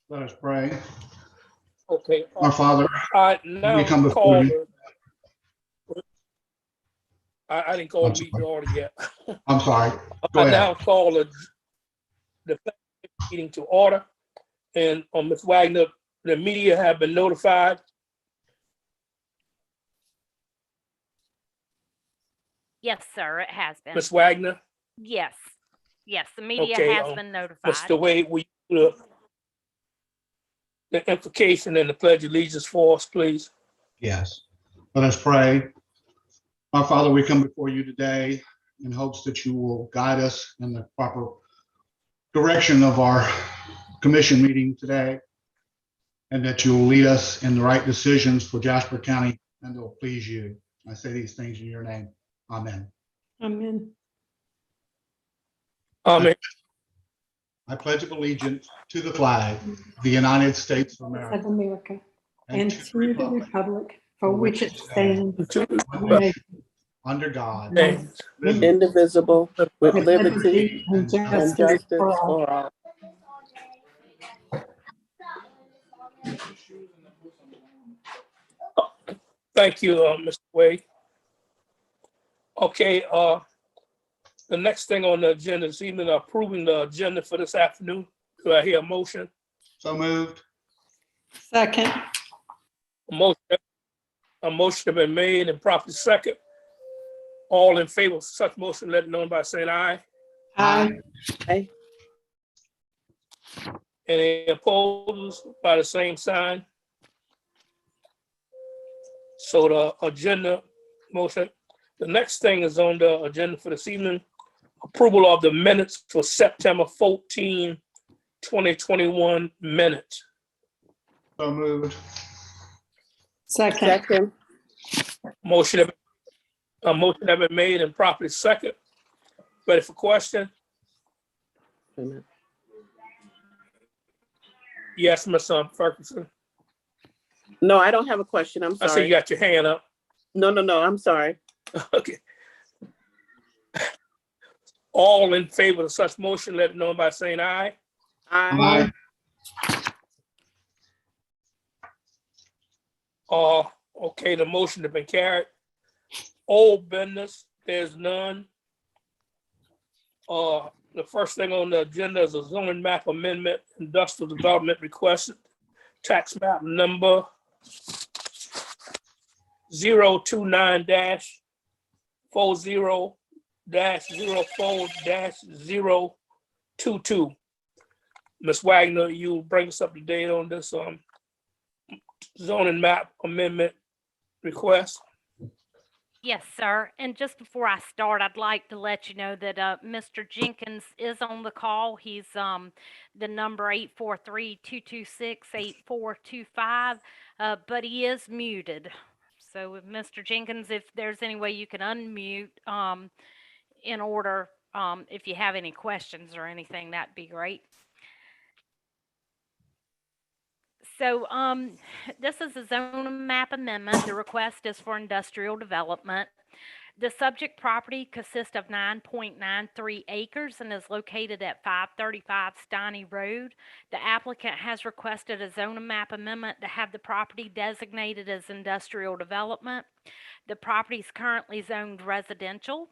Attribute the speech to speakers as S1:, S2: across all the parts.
S1: Let us pray.
S2: Okay.
S1: Our Father,
S2: I
S1: we
S2: now
S1: come before
S2: call.
S1: you.
S2: I didn't call
S1: I'm
S2: the meeting
S1: sorry.
S2: order yet.
S1: I'm sorry. Go
S2: I
S1: ahead.
S2: now call the meeting to order. And Ms. Wagner, the media have been notified.
S3: Yes, sir, it has been.
S2: Ms. Wagner,
S3: Yes, the media
S2: okay,
S3: has been notified.
S2: Mr. Wade, will you put the implication and the pledge of allegiance for us, please?
S1: Yes. Let us pray. Our Father, we come before you today in hopes that you will guide us in the proper direction of our commission meeting today, and that you will lead us in the right decisions for Jasper County and that will please you. I say these things in your name. Amen.
S4: Amen.
S2: Amen.
S1: I pledge allegiance to the flag of the United States of
S4: Of
S1: America
S4: America and to the republic for which it stands, one
S2: Amen.
S4: nation,
S1: under God,
S5: indivisible, with
S4: with
S5: liberty
S4: and
S5: and
S4: justice
S5: justice
S4: for all.
S5: for all.
S2: Thank you, Mr. Wade. Okay, the next thing on the agenda this evening, approving the agenda for this afternoon. Do I hear a motion?
S1: So moved.
S4: Second.
S2: A motion has been made and properly second. All in favor of such motion, let it known by saying aye.
S4: Aye.
S5: Aye.
S2: Any opposed by the same sign? So the agenda motion, the next thing is on the agenda for this evening, approval of the minutes for September 14, 2021 minutes.
S1: So moved.
S4: Second.
S5: Second,
S2: Motion has been made and properly second. Ready for question?
S5: amen.
S2: Yes, Ms. Ferguson.
S5: No, I don't have a question. I'm
S2: I see you
S5: sorry.
S2: got your hand up.
S5: No, I'm sorry.
S2: Okay. All in favor of such motion, let it know by saying aye.
S5: Aye.
S2: Okay, the motion has been carried. Old business, there's none. The first thing on the agenda is a zoning map amendment, industrial development requested, tax map number 029-40-04-022. Ms. Wagner, you bring us up to date on this zoning map amendment request.
S3: Yes, sir. And just before I start, I'd like to let you know that Mr. Jenkins is on the call. He's the number 843-226-8425, but he is muted. So with Mr. Jenkins, if there's any way you can unmute in order, if you have any questions or anything, that'd be great. So this is a zone map amendment. The request is for industrial development. The subject property consists of 9.93 acres and is located at 535 Steiny Road. The applicant has requested a zone map amendment to have the property designated as industrial development. The property is currently zoned residential.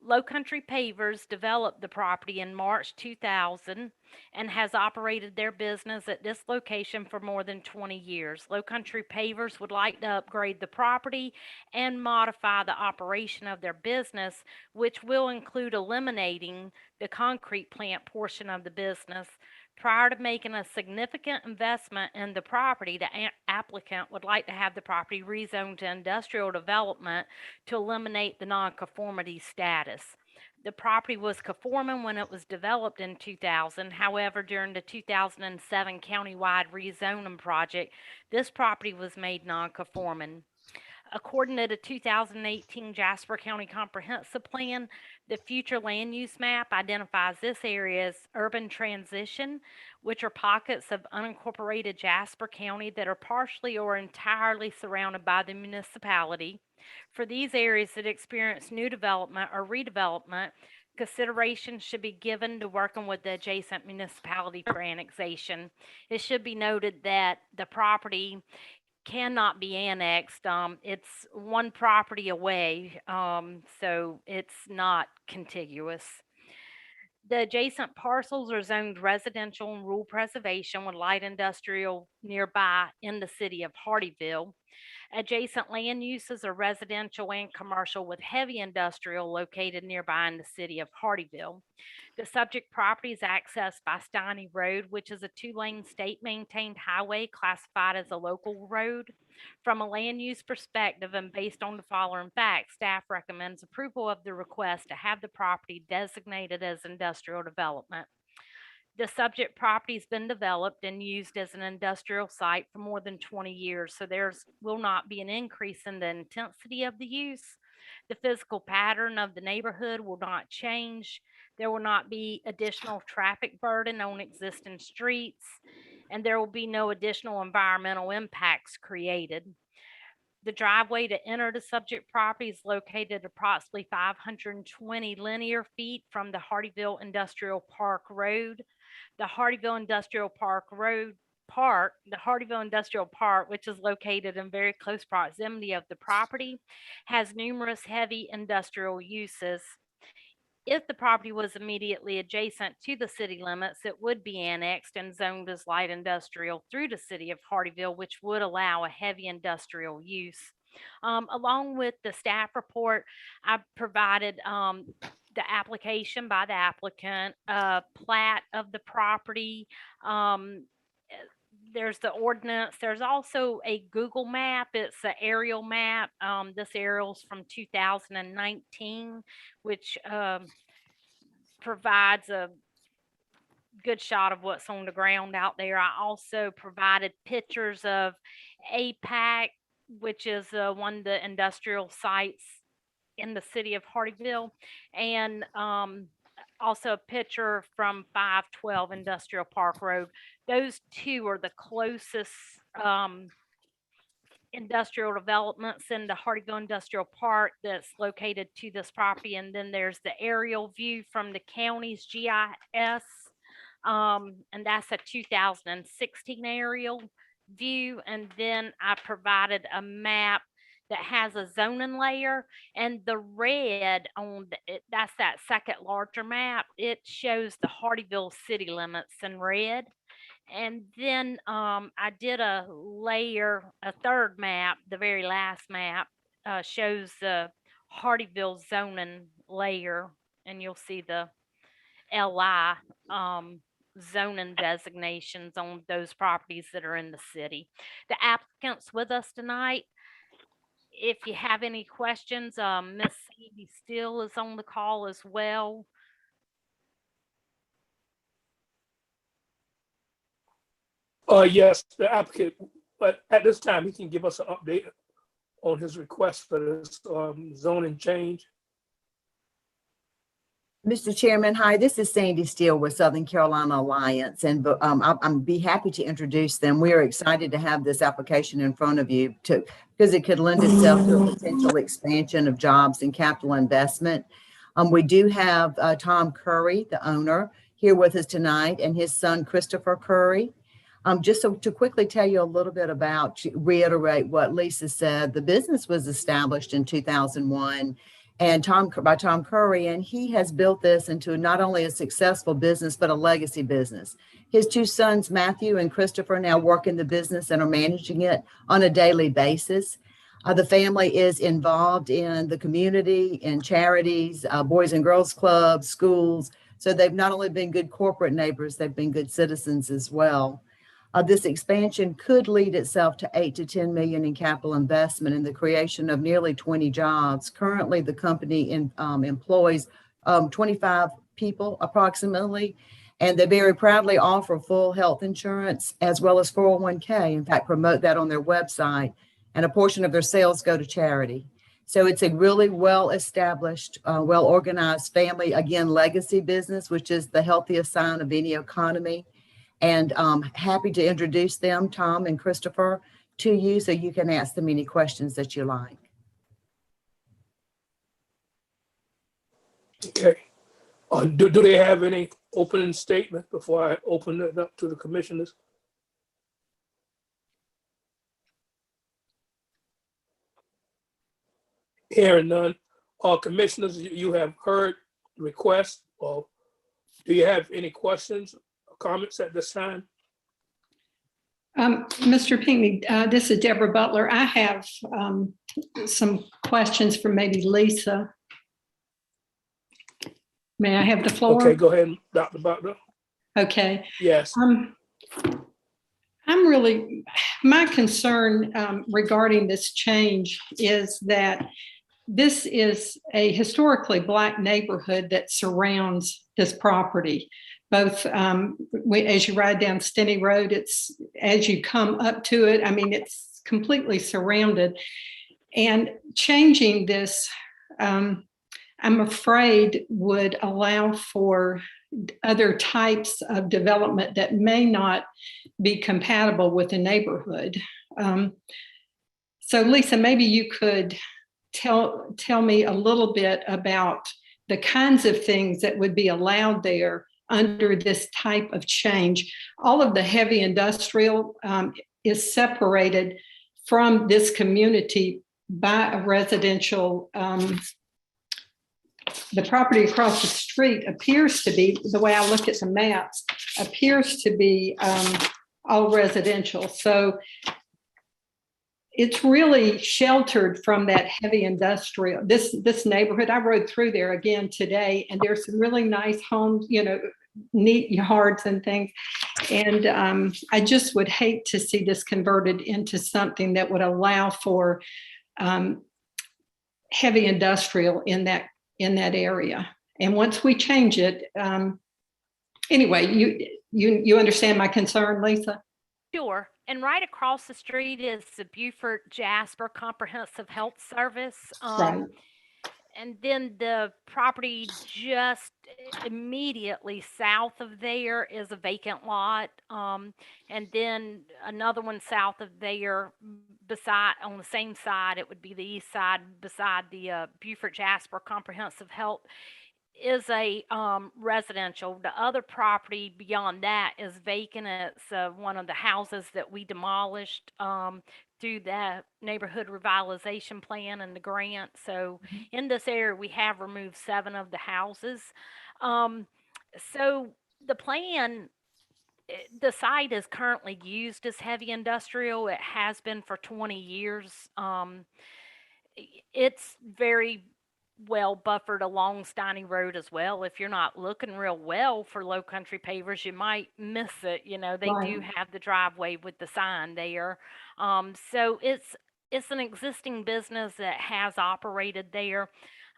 S3: Low Country Pavers developed the property in March 2000 and has operated their business at this location for more than 20 years. Low Country Pavers would like to upgrade the property and modify the operation of their business, which will include eliminating the concrete plant portion of the business. Prior to making a significant investment in the property, the applicant would like to have the property rezoned to industrial development to eliminate the nonconformity status. The property was conforming when it was developed in 2000. However, during the 2007 countywide rezoning project, this property was made nonconforming. According to the 2018 Jasper County Comprehensive Plan, the future land use map identifies this area as urban transition, which are pockets of unincorporated Jasper County that are partially or entirely surrounded by the municipality. For these areas that experience new development or redevelopment, consideration should be given to working with the adjacent municipality for annexation. It should be noted that the property cannot be annexed. It's one property away, so it's not contiguous. The adjacent parcels are zoned residential and rural preservation with light industrial nearby in the city of Hardyville. Adjacent land uses are residential and commercial with heavy industrial located nearby in the city of Hardyville. The subject property is accessed by Steiny Road, which is a 2-lane state-maintained highway classified as a local road. From a land use perspective and based on the following facts, staff recommends approval of the request to have the property designated as industrial development. The subject property has been developed and used as an industrial site for more than 20 years, so will not be an increase in the intensity of the use. The physical pattern of the neighborhood will not change. There will not be additional traffic burden on existing streets, and there will be no additional environmental impacts created. The driveway to enter the subject property is located approximately 520 linear feet from the Hardyville Industrial Park Road. The Hardyville Industrial Park, which is located in very close proximity of the property, has numerous heavy industrial uses. If the property was immediately adjacent to the city limits, it would be annexed and zoned as light industrial through the city of Hardyville, which would allow a heavy industrial use. Along with the staff report, I provided the application by the applicant, a plat of the property. There's the ordinance. There's also a Google map. It's an aerial map. This aerial's from 2019, which provides a good shot of what's on the ground out there. I also provided pictures of APAC, which is one of the industrial sites in the city of Hardyville, and also a picture from 512 Industrial Park Road. Those two are the closest industrial developments in the Hardyville Industrial Park that's located to this property. And then there's the aerial view from the county's GIS, and that's a 2016 aerial view. And then I provided a map that has a zoning layer, and the red on that's that second larger map. It shows the Hardyville city limits in red. And then I did a third map. The very last map shows the Hardyville zoning layer, and you'll see the LI zoning designations on those properties that are in the city. The applicant's with us tonight. If you have any questions, Miss Sandy Steele is on the call as well.
S2: Yes, the applicant, but at this time, he can give us an update on his request for this zoning change.
S6: Mr. Chairman, hi, this is Sandy Steele with Southern Carolina Alliance, and I'm be happy to introduce them. We are excited to have this application in front of you because it could lend itself to a potential expansion of jobs and capital investment. We do have Tom Curry, the owner, here with us tonight, and his son, Christopher Curry. Just to quickly tell you a little bit about, reiterate what Lisa said, the business was established in 2001 and by Tom Curry, and he has built this into not only a successful business, but a legacy business. His two sons, Matthew and Christopher, now work in the business and are managing it on a daily basis. The family is involved in the community, in charities, boys and girls clubs, schools. So they've not only been good corporate neighbors, they've been good citizens as well. This expansion could lead itself to 8 to 10 million in capital investment and the creation of nearly 20 jobs. Currently, the company employs 25 people approximately, and they very proudly offer full health insurance as well as 401k. In fact, promote that on their website, and a portion of their sales go to charity. So it's a really well-established, well-organized family, again, legacy business, which is the healthiest sign of any economy. And happy to introduce them, Tom and Christopher, to you so you can ask them any questions that you like.
S2: Okay. Do they have any opening statement before I open it up to the commissioners? Hearing none. Commissioners, you have heard the request, or do you have any questions or comments at this time?
S4: Mr. Pinckney, this is Deborah Butler. I have some questions for maybe Lisa. May I have the floor?
S2: Okay, go ahead, Dr. Butler.
S4: Okay.
S2: Yes.
S4: My concern regarding this change is that this is a historically Black neighborhood that surrounds this property. Both as you ride down Stinney Road, it's as you come up to it, I mean, it's completely surrounded. And changing this, I'm afraid, would allow for other types of development that may not be compatible with the neighborhood. So Lisa, maybe you could tell me a little bit about the kinds of things that would be allowed there under this type of change. All of the heavy industrial is separated from this community by a residential. The property across the street appears to be, the way I look at the maps, appears to be all residential. So it's really sheltered from that heavy industrial. This neighborhood, I rode through there again today, and there's some really nice homes, you know, neat yards and things. And I just would hate to see this converted into something that would allow for heavy industrial in that area. And once we change it, anyway, you understand my concern, Lisa?
S3: Sure. And right across the street is the Beaufort Jasper Comprehensive Health Service.
S4: Right.
S3: And then the property just immediately south of there is a vacant lot. And then another one south of there, beside on the same side, it would be the east side beside the Beaufort Jasper Comprehensive Health, is a residential. The other property beyond that is vacant. It's one of the houses that we demolished through the neighborhood revitalization plan and the grant. So in this area, we have removed 7 of the houses. So the plan, the site is currently used as heavy industrial. It has been for 20 years. It's very well buffered along Steiny Road as well. If you're not looking real well for Low Country Pavers, you might miss it. You know, they do have the driveway with the sign there. So it's an existing business that has operated there.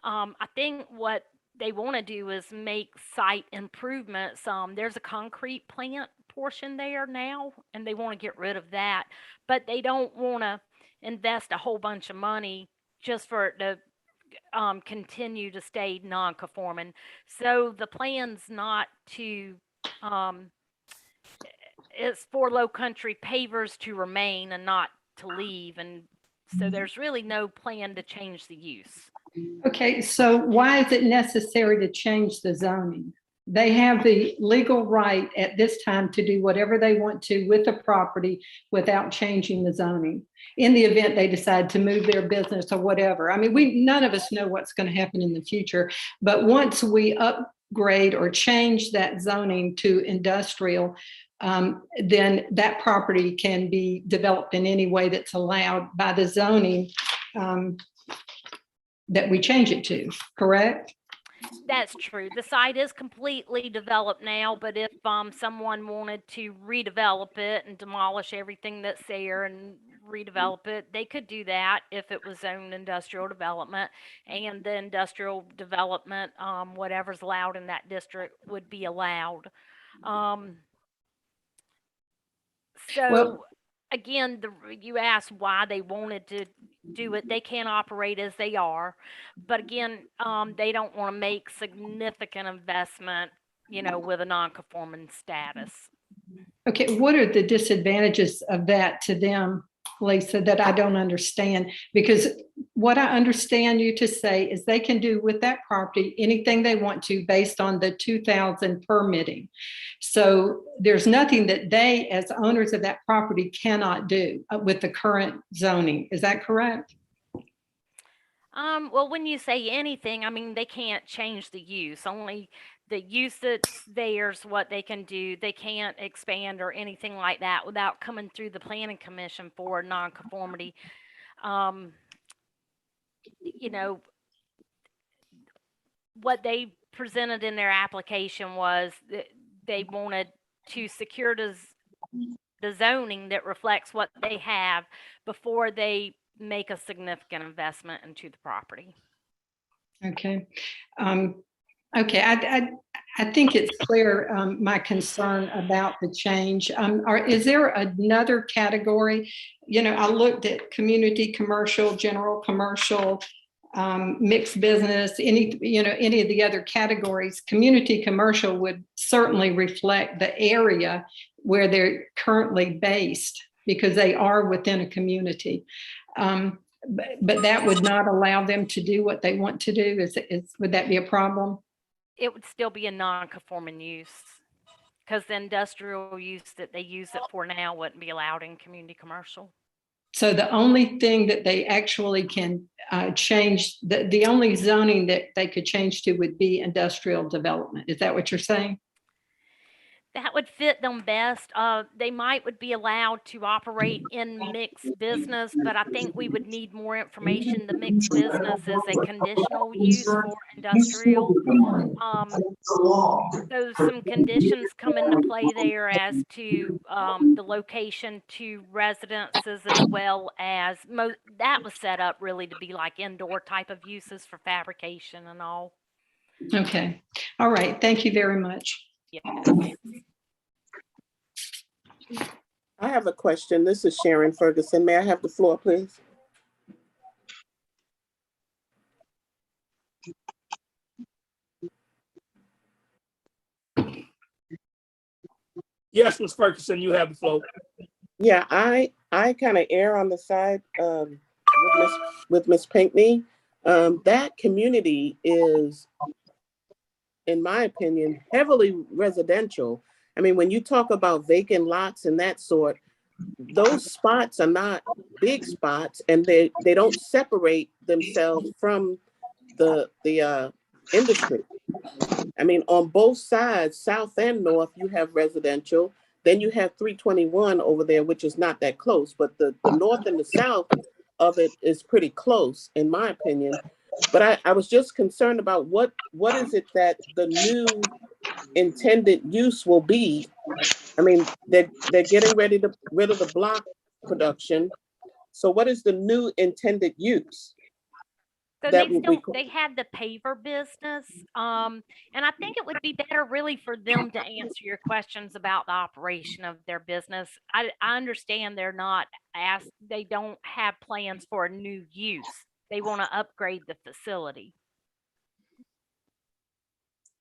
S3: I think what they want to do is make site improvements. There's a concrete plant portion there now, and they want to get rid of that, but they don't want to invest a whole bunch of money just for it to continue to stay non-conforming. So the plan's not to, it's for Low Country Pavers to remain and not to leave. And so there's really no plan to change the use.
S4: Okay, so why is it necessary to change the zoning? They have the legal right at this time to do whatever they want to with the property without changing the zoning, in the event they decide to move their business or whatever. I mean, none of us know what's going to happen in the future, but once we upgrade or change that zoning to industrial, then that property can be developed in any way that's allowed by the zoning that we change it to, correct?
S3: That's true. The site is completely developed now, but if someone wanted to redevelop it and demolish everything that's there and redevelop it, they could do that if it was zoned industrial development, and the industrial development, whatever's allowed in that district would be allowed. Again, you asked why they wanted to do it. They can't operate as they are, but again, they don't want to make significant investment, you know, with a non-conforming status.
S4: Okay, what are the disadvantages of that to them, Lisa, that I don't understand? Because what I understand you to say is they can do with that property anything they want to based on the 2000 permitting. So there's nothing that they, as owners of that property, cannot do with the current zoning. Is that correct?
S3: Well, when you say anything, I mean, they can't change the use. Only the use that's there's what they can do. They can't expand or anything like that without coming through the planning commission for nonconformity. Um, you know, what they presented in their application was that they wanted to secure the zoning that reflects what they have before they make a significant investment into the property.
S4: Okay. Okay, I think it's clear my concern about the change. Is there another category? You know, I looked at community commercial, general commercial, mixed business, any of the other categories. Community commercial would certainly reflect the area where they're currently based because they are within a community. But that would not allow them to do what they want to do. Would that be a problem?
S3: It would still be a non-conforming use because the industrial use that they use it for now wouldn't be allowed in community commercial.
S4: So the only thing that they actually can change, the only zoning that they could change to would be industrial development. Is that what you're saying?
S3: That would fit them best. They would be allowed to operate in mixed business, but I think we would need more information. The mixed business is a conditional use for industrial. So some conditions come into play there as to the location to residences, as well as that was set up really to be like indoor type of uses for fabrication and all.
S4: Okay. All right. Thank you very much.
S3: Yeah.
S5: I have a question. This is Sharon Ferguson. May I have the floor, please?
S2: Yes, Ms. Ferguson, you have the floor.
S5: Yeah, I kind of err on the side with Miss Pinkney. That community is, in my opinion, heavily residential. I mean, when you talk about vacant lots and that sort, those spots are not big spots, and they don't separate themselves from the industry. I mean, on both sides, south and north, you have residential. Then you have 321 over there, which is not that close, but the north and the south of it is pretty close, in my opinion. But I was just concerned about what is it that the new intended use will be. I mean, they're getting ready to rid of the block production. So what is the new intended use?
S3: So they had the paver business. And I think it would be better really for them to answer your questions about the operation of their business. I understand they don't have plans for a new use. They want to upgrade the facility.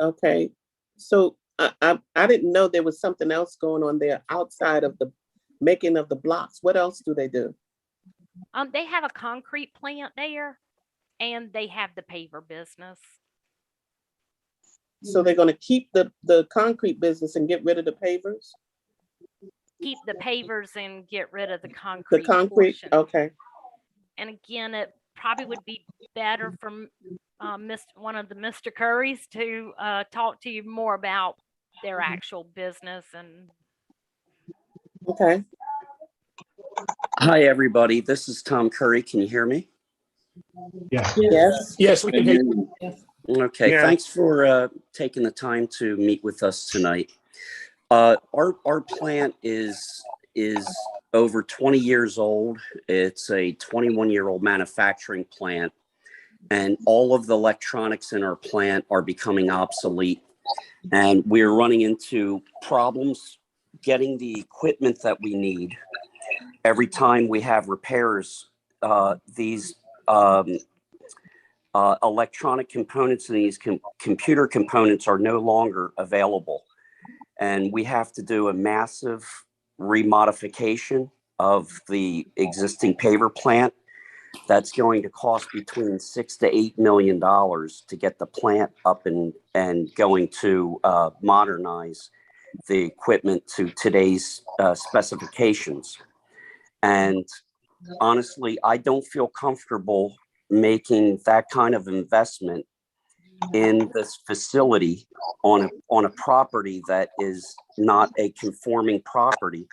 S5: Okay. So I didn't know there was something else going on there outside of the making of the blocks. What else do they do?
S3: They have a concrete plant there, and they have the paver business.
S5: So they're going to keep the concrete business and get rid of the pavers?
S3: Keep the pavers and get rid of the concrete.
S5: The concrete,
S3: portion.
S5: okay.
S3: And again, it probably would be better for one of the Mr. Currys to talk to you more about their actual business. And
S5: okay.
S7: Hi, everybody. This is Tom Curry. Can you hear me?
S5: Yes.
S2: Yes, we can hear you.
S7: Okay.
S5: Yeah.
S7: Thanks for taking the time to meet with us tonight. Our plant is over 20 years old. It's a 21-year-old manufacturing plant, and all of the electronics in our plant are becoming obsolete. And we're running into problems getting the equipment that we need. Every time we have repairs, these electronic components and these computer components are no longer available. And we have to do a massive remodification of the existing paver plant. That's going to cost between $6 to $8 million to get the plant up and going to modernize the equipment to today's specifications. And honestly, I don't feel comfortable making that kind of investment in this facility on a property that is not a conforming property,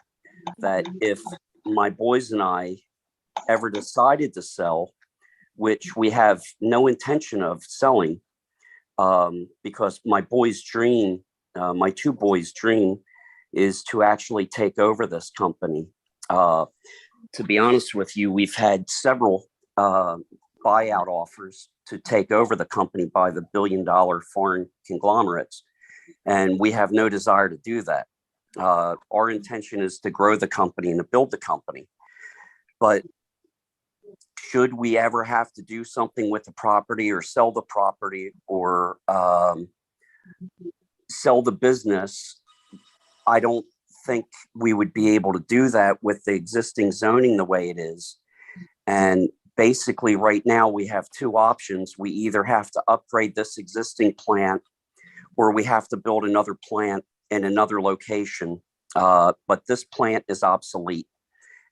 S7: that if my boys and I ever decided to sell, which we have no intention of selling, because my boys' dream, my two boys' dream is to actually take over this company. To be honest with you, we've had several buyout offers to take over the company by the billion-dollar foreign conglomerates, and we have no desire to do that. Our intention is to grow the company and to build the company. But should we ever have to do something with the property or sell the property or sell the business, I don't think we would be able to do that with the existing zoning the way it is. And basically right now we have two options. We either have to upgrade this existing plant or we have to build another plant in another location. But this plant is obsolete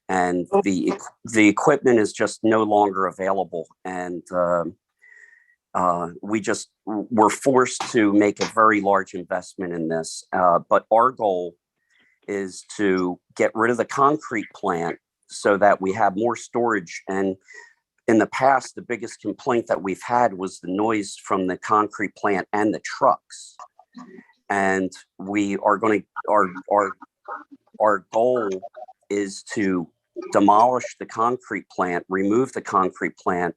S7: and the equipment is just no longer available. And we're forced to make a very large investment in this. But our goal is to get rid of the concrete plant so that we have more storage. And in the past, the biggest complaint that we've had was the noise from the concrete plant and the trucks. And we are going to, our goal is to demolish the concrete plant, remove the concrete plant,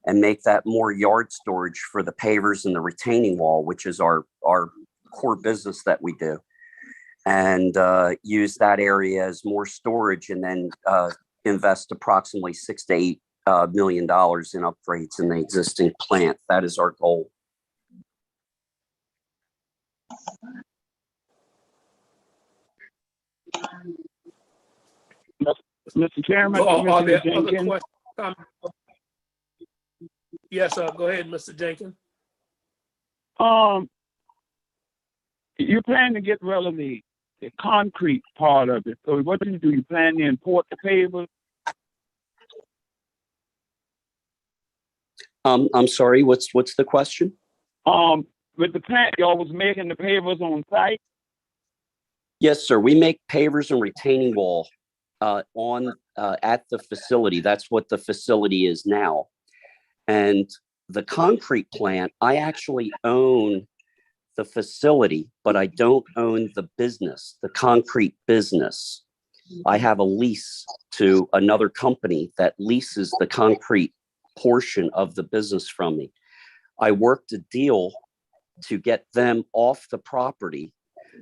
S7: and make that more yard storage for the pavers and the retaining wall, which is our core business that we do. And use that area as more storage, and then invest approximately $6 to $8 million in upgrades in the existing plant. That is our goal.
S8: Mr. Chairman,
S2: Are there
S8: Commissioner
S2: other
S8: Jenkins,
S2: questions? Yes, go ahead, Mr. Jenkins.
S8: you plan to get rid of the concrete part of it. So what do? You plan to import the pavers?
S7: I'm sorry, what's the question?
S8: With the plant, y'all was making the pavers on site?
S7: Yes, sir. We make pavers and retaining wall at the facility. That's what the facility is now. And the concrete plant, I actually own the facility, but I don't own the business, the concrete business. I have a lease to another company that leases the concrete portion of the business from me. I worked a deal to get them off the property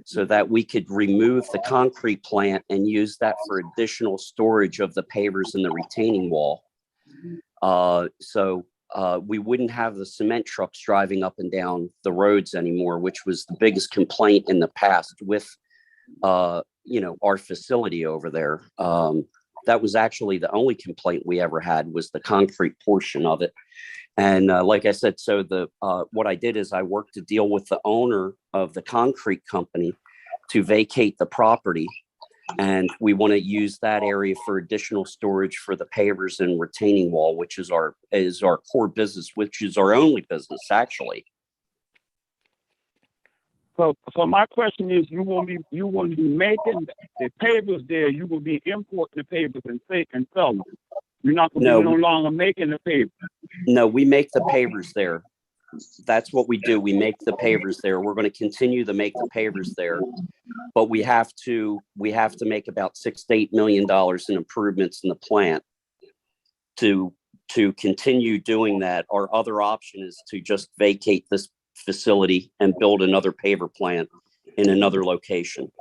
S7: so that we could remove the concrete plant and use that for additional storage of the pavers and the retaining wall. So we wouldn't have the cement trucks driving up and down the roads anymore, which was the biggest complaint in the past with, our facility over there. That was actually the only complaint we ever had, was the concrete portion of it. And like I said, so what I did is I worked to deal with the owner of the concrete company to vacate the property. And we want to use that area for additional storage for the pavers and retaining wall, which is our core business, which is our only business, actually.
S8: So my question is, you will be making the pavers there. You will be importing the pavers and selling them. You're not going to be no longer making the pavers.
S7: No, we make the pavers there. That's what we do. We make the pavers there. We're going to continue to make the pavers there, but we have to make about $6 to $8 million in improvements in the plant to continue doing that. Our other option is to just vacate this facility and build another paver plant in another location.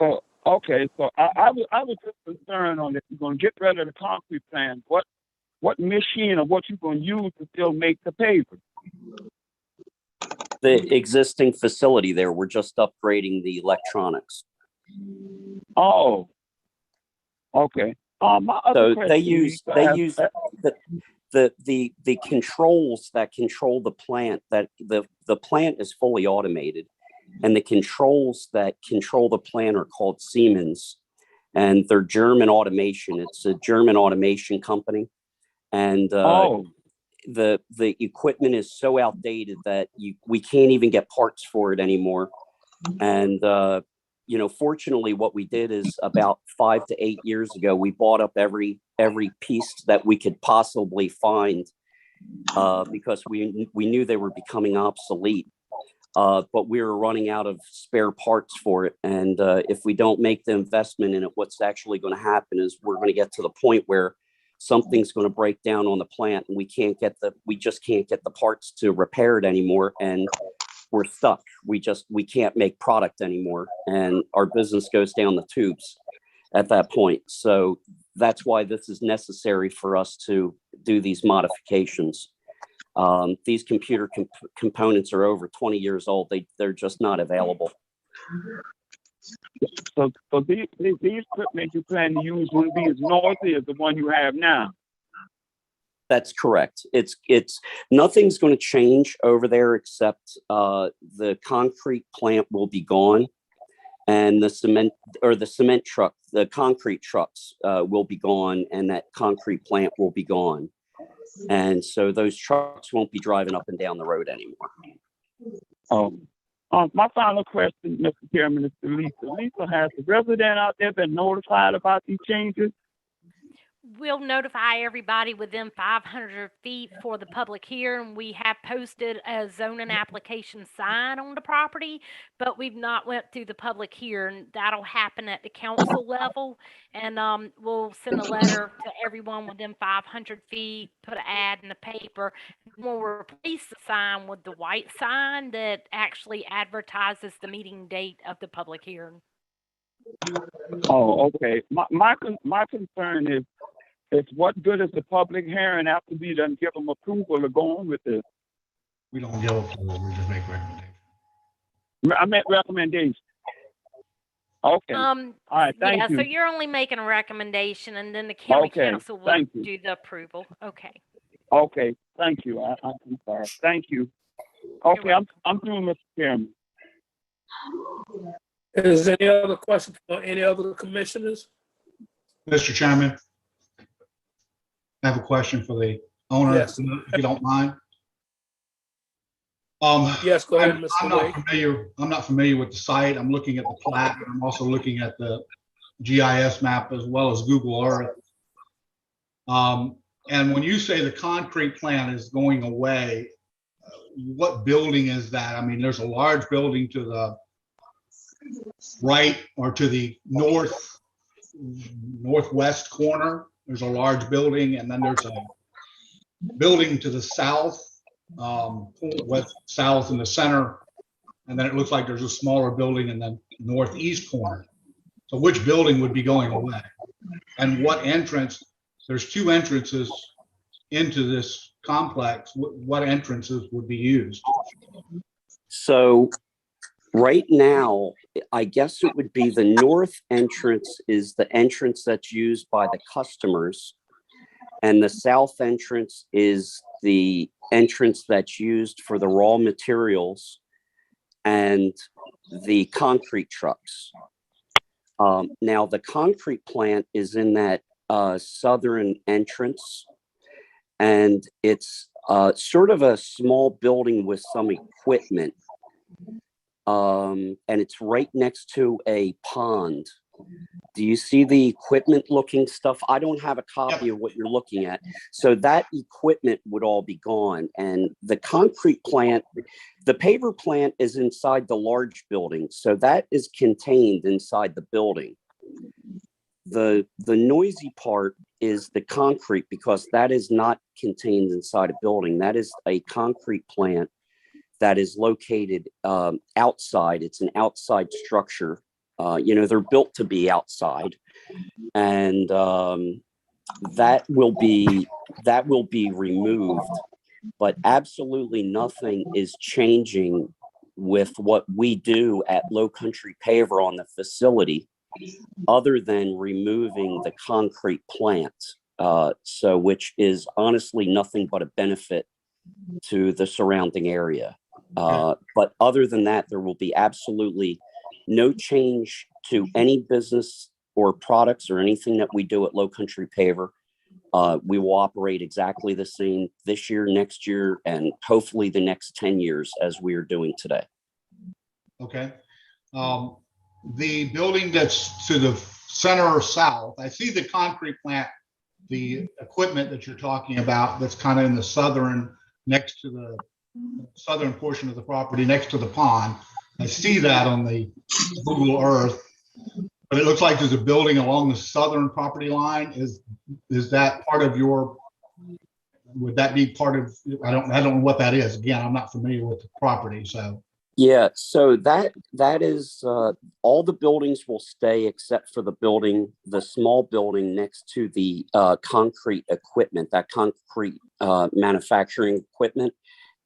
S8: So okay, so I was just concerned on if you're going to get rid of the concrete plant, what machine or what you're going to use to still make the paver?
S7: The existing facility there, we're just upgrading the electronics.
S8: Oh, okay. My other
S7: So
S8: question
S7: they
S8: is,
S7: use the controls that control the plant. That the plant is fully automated, and the controls that control the plant are called Siemens, and they're German automation. It's a German automation company, and the equipment is so outdated that we can't even get parts for it anymore. And fortunately, what we did is about 5 to 8 years ago, we bought up every piece that we could possibly find because we knew they were becoming obsolete. But we were running out of spare parts for it. And if we don't make the investment in it, what's actually going to happen is we're going to get to the point where something's going to break down on the plant and we just can't get the parts to repair it anymore. And we're stuck. We can't make product anymore. And our business goes down the tubes at that point. So that's why this is necessary for us to do these modifications. These computer components are over 20 years old. They're just not available.
S8: So these equipment you plan to use wouldn't be as noisy as the one you have now.
S7: That's correct. It's nothing's going to change over there except the concrete plant will be gone, and the cement truck, the concrete trucks will be gone, and that concrete plant will be gone. And so those trucks won't be driving up and down the road anymore.
S8: My final question, Mr. Chairman, is to Lisa. Lisa, has the resident out there been notified about these changes?
S3: We'll notify everybody within 500 feet for the public hearing. We have posted a zoning application sign on the property, but we've not went through the public hearing. That'll happen at the council level, and we'll send a letter to everyone within 500 feet, put an ad in the paper. We'll replace the sign with the white sign that actually advertises the meeting date of the public hearing.
S8: Oh, okay. My concern is what good is the public hearing after we done give them approval to go on with this?
S1: We don't give approval, we just make recommendations.
S8: I meant recommendation. Okay. All right. Thank you.
S3: So you're only making a recommendation, and then the county council will do the approval. Okay.
S8: Okay. Thank you. I'm sorry. Thank you. Okay. I'm through, Mr. Chairman.
S2: Is there any other questions for any other commissioners?
S1: Mr. Chairman, I have a question for the owner,
S2: Yes.
S1: if you don't mind.
S2: Yes, go ahead,
S1: I'm
S2: Mr. Wade.
S1: not familiar with the site. I'm looking at the plat. I'm also looking at the GIS map as well as Google Earth. And when you say the concrete plant is going away, what building is that? I mean, there's a large building to the right or to the northwest corner. There's a large building, and then there's a building to the south, south in the center, and then it looks like there's a smaller building in the northeast corner. So which building would be going away? And what entrance? There's two entrances into this complex. What entrances would be used?
S7: So right now, I guess it would be the north entrance is the entrance that's used by the customers, and the south entrance is the entrance that's used for the raw materials and the concrete trucks. Now, the concrete plant is in that southern entrance, and it's sort of a small building with some equipment. And it's right next to a pond. Do you see the equipment looking stuff? I don't have a copy of what you're looking at. So that equipment would all be gone. And the concrete plant, the paver plant is inside the large building. So that is contained inside the building. The noisy part is the concrete, because that is not contained inside a building. That is a concrete plant that is located outside. It's an outside structure. They're built to be outside, and that will be removed. But absolutely nothing is changing with what we do at Low Country Paver on the facility. other than removing the concrete plant. So which is honestly nothing but a benefit to the surrounding area. But other than that, there will be absolutely no change to any business or products or anything that we do at Low Country Paver. We will operate exactly the same this year, next year, and hopefully the next 10 years as we are doing today.
S1: Okay. The building that's to the center or south, I see the concrete plant, the equipment that you're talking about that's kind of in the southern, next to the southern portion of the property, next to the pond. I see that on the Google Earth, but it looks like there's a building along the southern property line. Is that part of your, would that be part of, I don't know what that is. Again, I'm not familiar with the property, so.
S7: Yeah, so that is all the buildings will stay except for the small building next to the concrete equipment, that concrete manufacturing equipment,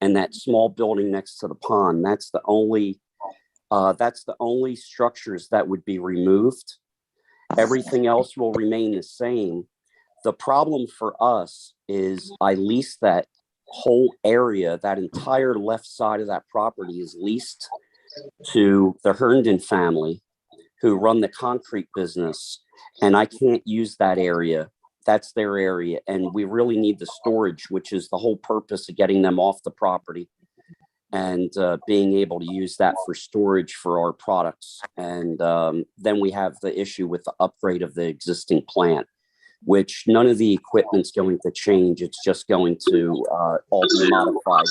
S7: and that small building next to the pond. That's the only structures that would be removed. Everything else will remain the same. The problem for us is I lease that whole area. That entire left side of that property is leased to the Herndon family, who run the concrete business, and I can't use that area. That's their area, and we really need the storage, which is the whole purpose of getting them off the property and being able to use that for storage for our products. And then we have the issue with the upgrade of the existing plant, which none of the equipment's going to change. It's just going to all be modified.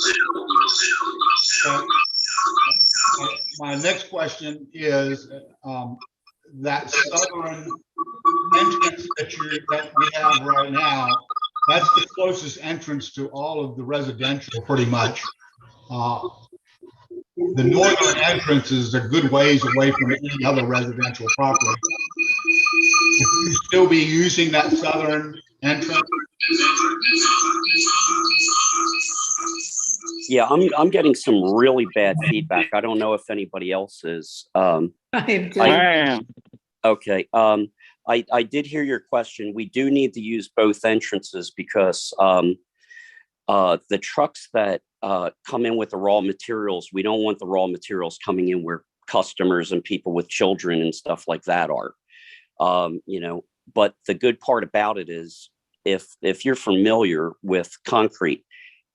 S1: My next question is that southern entrance that we have right now, that's the closest entrance to all of the residential pretty much. The northern entrance is a good ways away from any other residential property. Would you still be using that southern entrance?
S7: Yeah, I'm getting some really bad feedback. I don't know if anybody else is.
S4: I
S8: am.
S7: Okay. I did hear your question. We do need to use both entrances because the trucks that come in with the raw materials, we don't want the raw materials coming in where customers and people with children and stuff like that are. But the good part about it is if you're familiar with concrete,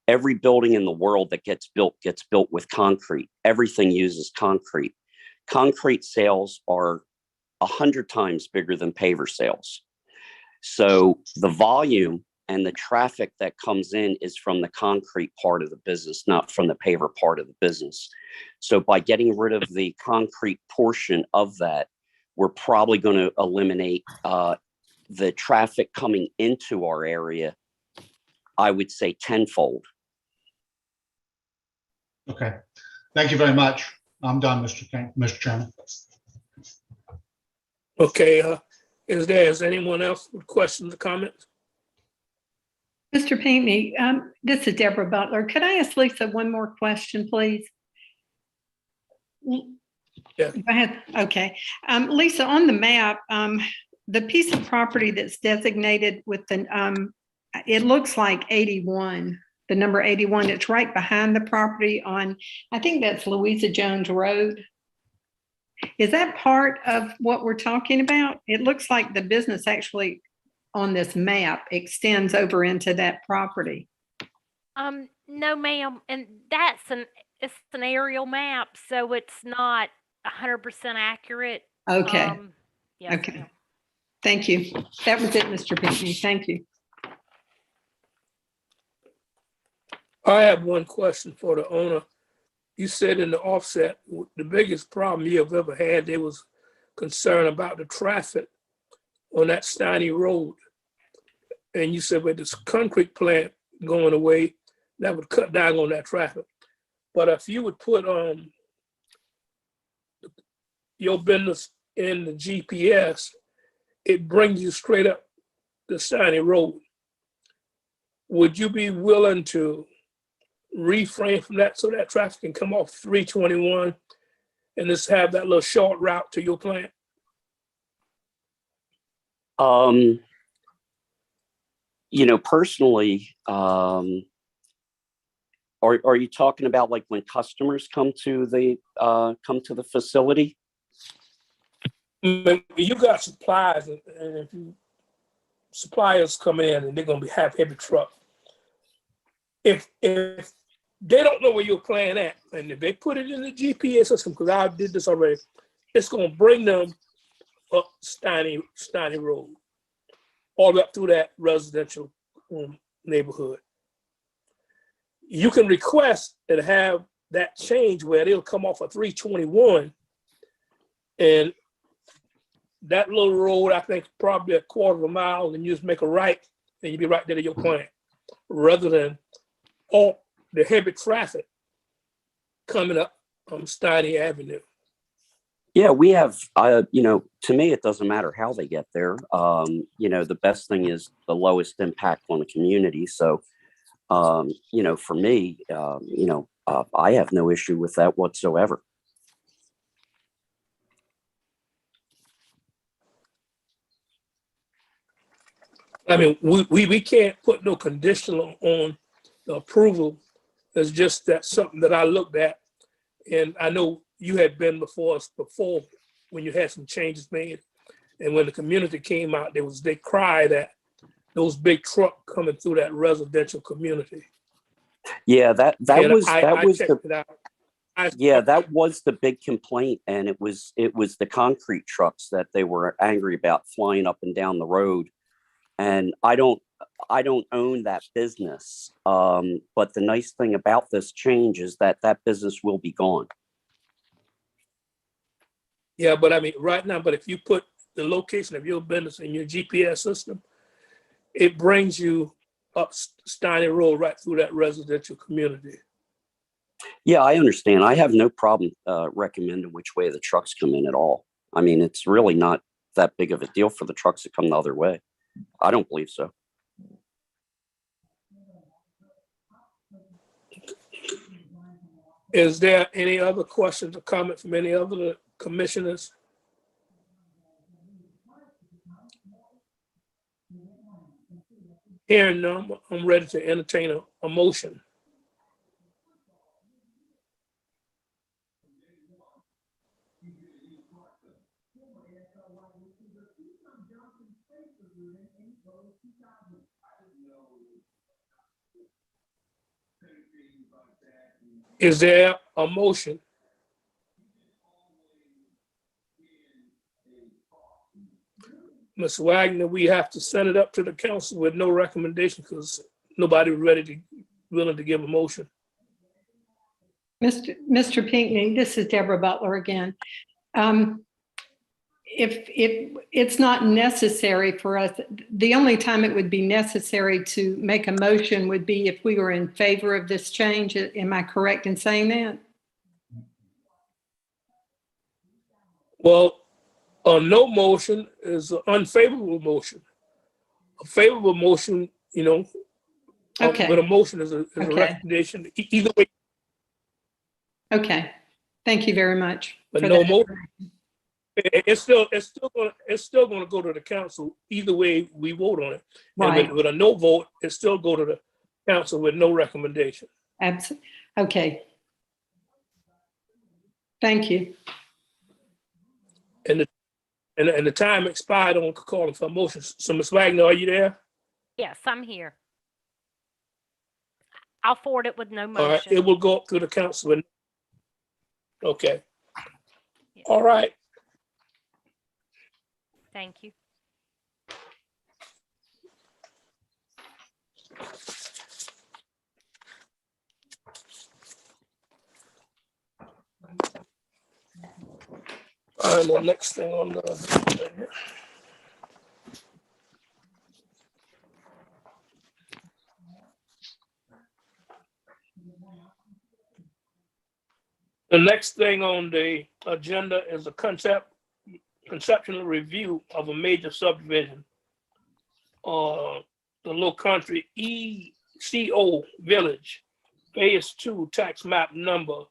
S7: every building in the world that gets built with concrete. Everything uses concrete. Concrete sales are 100 times bigger than paver sales. So the volume and the traffic that comes in is from the concrete part of the business, not from the paver part of the business. So by getting rid of the concrete portion of that, we're probably going to eliminate the traffic coming into our area, I would say tenfold.
S1: Okay. Thank you very much. I'm done, Mr. Chairman.
S2: Okay, is anyone else with questions or comments?
S4: Mr. Pinckney, this is Deborah Butler. Could I ask Lisa one more question, please?
S2: Yeah.
S4: Go ahead. Okay. Lisa, on the map, the piece of property that's designated with the, it looks like 81, the number 81, it's right behind the property on, I think that's Louisa Jones Road. Is that part of what we're talking about? It looks like the business actually on this map extends over into that property.
S3: No, ma'am. And it's an aerial map, so it's not 100% accurate.
S4: Okay.
S3: Yes,
S4: Okay.
S3: ma'am.
S4: Thank you. That was it, Mr. Pinckney. Thank you.
S2: I have one question for the owner. You said in the offset, the biggest problem you have ever had, there was concern about the traffic on that Steiny Road. And you said with this concrete plant going away, that would cut down on that traffic. But if you would put your business in the GPS, it brings you straight up the Steiny Road. Would you be willing to reframe from that so that traffic can come off 321 and just have that little short route to your plant?
S7: Personally, are you talking about like when customers come to the facility?
S2: When you got supplies, and if suppliers come in and they're gonna have heavy truck. If they don't know where you're playing at, and if they put it in the GPS system, because I did this already, it's gonna bring them up Steiny Road, all the way up through that residential neighborhood. You can request to have that change where it'll come off of 321, and that little road, I think, probably a quarter of a mile, and you just make a right, and you'll be right there to your plant, rather than all the heavy traffic coming up Steiny Avenue.
S7: Yeah, we have, to me, it doesn't matter how they get there. The best thing is the lowest impact on the community. So, for me, I have no issue with that whatsoever.
S2: I mean, we can't put no condition on the approval. It's just that something that I looked at, and I know you had been before us before when you had some changes made, and when the community came out, they cried at those big trucks coming through that residential community.
S7: Yeah, that was the big complaint, and it was the concrete trucks that they were angry about flying up and down the road. And I don't own that business. But the nice thing about this change is that business will be gone.
S2: Yeah, but I mean, right now, but if you put the location of your business in your GPS system, it brings you up Steiny Road right through that residential community.
S7: Yeah, I understand. I have no problem recommending which way the trucks come in at all. I mean, it's really not that big of a deal for the trucks to come the other way. I don't believe so.
S2: Is there any other questions or comments from any other commissioners? Hearing none, I'm ready to entertain a motion. Is there a motion? Ms. Wagner, we have to send it up to the council with no recommendation because nobody was willing to give a motion.
S4: Mr. Pinckney, this is Deborah Butler again. If it's not necessary for us, the only time it would be necessary to make a motion would be if we were in favor of this change. Am I correct in saying that?
S2: Well, a no motion is an unfavorable motion. A favorable motion,
S4: Okay.
S2: But a motion is a recommendation. Either way.
S4: Okay. Thank you very much.
S2: But no motion. It's still going to go to the council either way we vote on it.
S4: Right.
S2: And with a no vote, it still go to the council with no recommendation.
S4: Absolutely. Okay. Thank you.
S2: And the time expired on calling for a motion. So Ms. Wagner, are you there?
S3: Yes, I'm here. I'll forward it with no motion.
S2: All right, it will go up to the council. Okay.
S3: Yes.
S2: All right.
S3: Thank you.
S2: And the next thing on the next thing on the agenda is a conceptual review of a major subdivision. The Low Country ECO Village, Phase 2, tax map number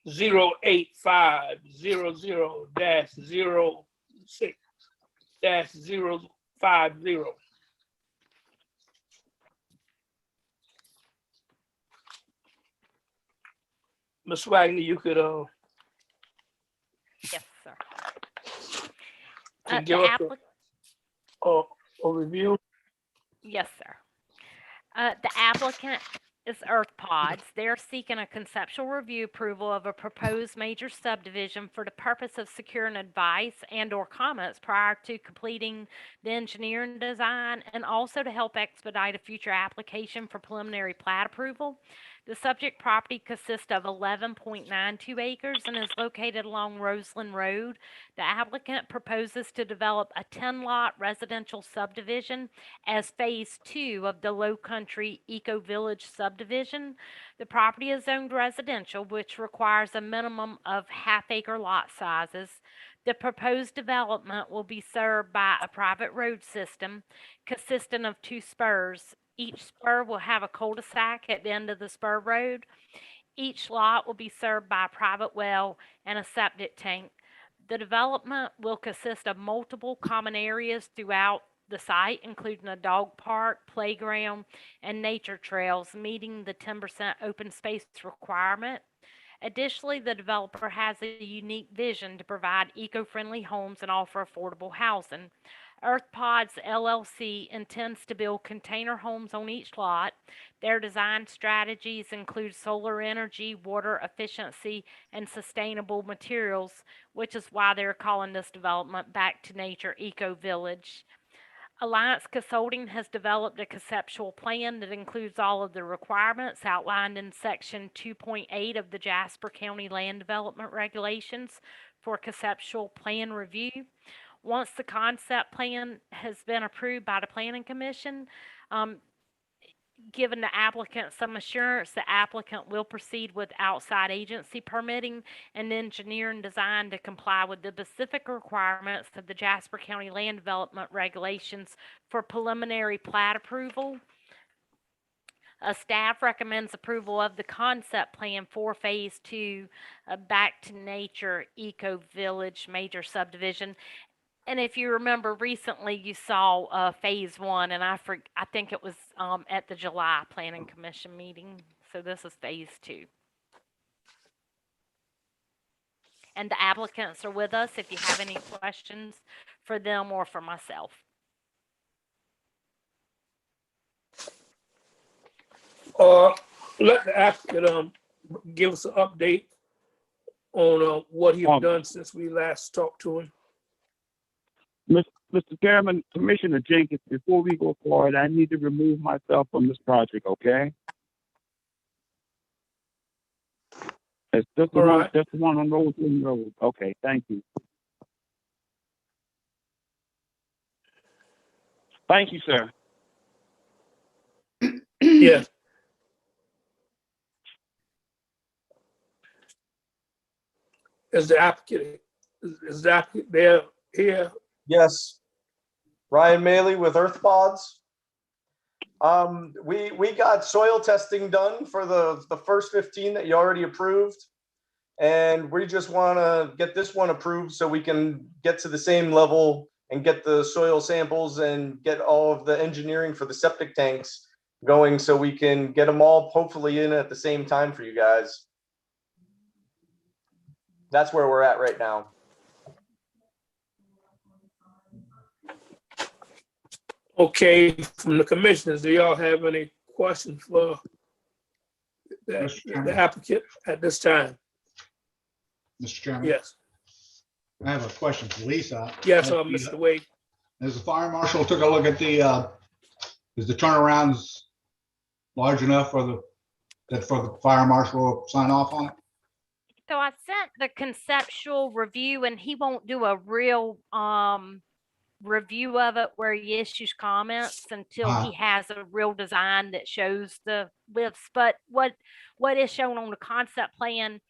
S2: 08500-06-045 5-0. Ms. Wagner, you could
S3: Yes, sir.
S2: can
S3: The
S2: give us
S3: applic-
S2: a review.
S3: Yes, sir. The applicant is Earth Pods. They're seeking a conceptual review approval of a proposed major subdivision for the purpose of securing advice and/or comments prior to completing the engineering design, and also to help expedite a future application for preliminary plat approval. The subject property consists of 11.92 acres and is located along Roseland Road. The applicant proposes to develop a 10-lot residential subdivision as phase 2 of the Low Country Eco Village subdivision. The property is zoned residential, which requires a minimum of half-acre lot sizes. The proposed development will be served by a private road system consisting of 2 spurs. Each spur will have a cul-de-sac at the end of the spur road. Each lot will be served by a private well and a septic tank. The development will consist of multiple common areas throughout the site, including a dog park, playground, and nature trails, meeting the 10% open space requirement. Additionally, the developer has a unique vision to provide eco-friendly homes and offer affordable housing. Earth Pods LLC intends to build container homes on each lot. Their design strategies include solar energy, water efficiency, and sustainable materials, which is why they're calling this development Back to Nature Eco Village. Alliance Consulting has developed a conceptual plan that includes all of the requirements outlined in Section 2.8 of the Jasper County Land Development Regulations for conceptual plan review. Once the concept plan has been approved by the Planning Commission, given the applicant some assurance, the applicant will proceed with outside agency permitting and engineering design to comply with the specific requirements of the Jasper County Land Development Regulations for preliminary plat approval. Staff recommends approval of the concept plan for Phase 2 Back to Nature Eco Village Major Subdivision. And if you remember, recently you saw phase 1, and I think it was at the July Planning Commission meeting. So this is phase 2. And the applicants are with us if you have any questions for them or for myself.
S2: Let the applicant give us an update on what he's done since we last talked to him.
S8: Mr. Chairman, Commissioner Jenkins, before we go forward, I need to remove myself from this project, okay? It's just the
S2: All
S8: one,
S2: right.
S8: just the one on Roseland Road. Okay, thank you. Thank you, sir.
S2: Yes. Is the applicant there here?
S9: Yes. Ryan Maley with Earth Pods. We got soil testing done for the first 15 that you already approved. And we just want to get this one approved so we can get to the same level and get the soil samples and get all of the engineering for the septic tanks going so we can get them all hopefully in at the same time for you guys. That's where we're at right now.
S2: Okay, from the commissioners, do y'all have any questions for the applicant at this time?
S1: Mr. Chairman?
S2: Yes.
S1: I have a question for Lisa.
S2: Yes, Mr. Wade.
S1: As the fire marshal took a look at is the turnarounds large enough for the fire marshal to sign off on it?
S3: So I sent the conceptual review, and he won't do a real review of it where he issues comments until he has a real design that shows the widths. But what is shown on the concept plan,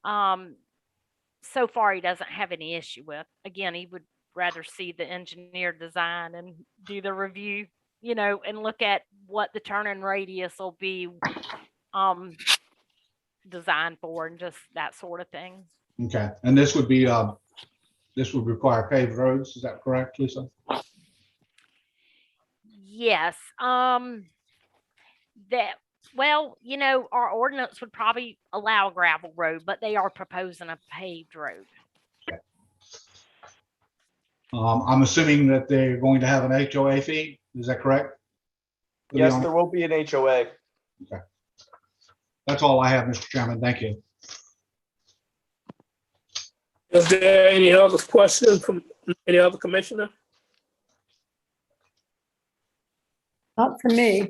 S3: so far he doesn't have any issue with. Again, he would rather see the engineered design and do the review, and look at what the turning radius will be designed for and just that sort of thing.
S1: Okay, and this would require paved roads, is that correct, Lisa?
S3: Yes, that, well, our ordinance would probably allow a gravel road, but they are proposing a paved road.
S1: I'm assuming that they're going to have an HOA fee. Is that correct? To be
S9: Yes,
S1: on-
S9: there will be an HOA.
S1: That's all I have, Mr. Chairman. Thank you.
S2: Is there any other questions from any other commissioner?
S4: Not for me.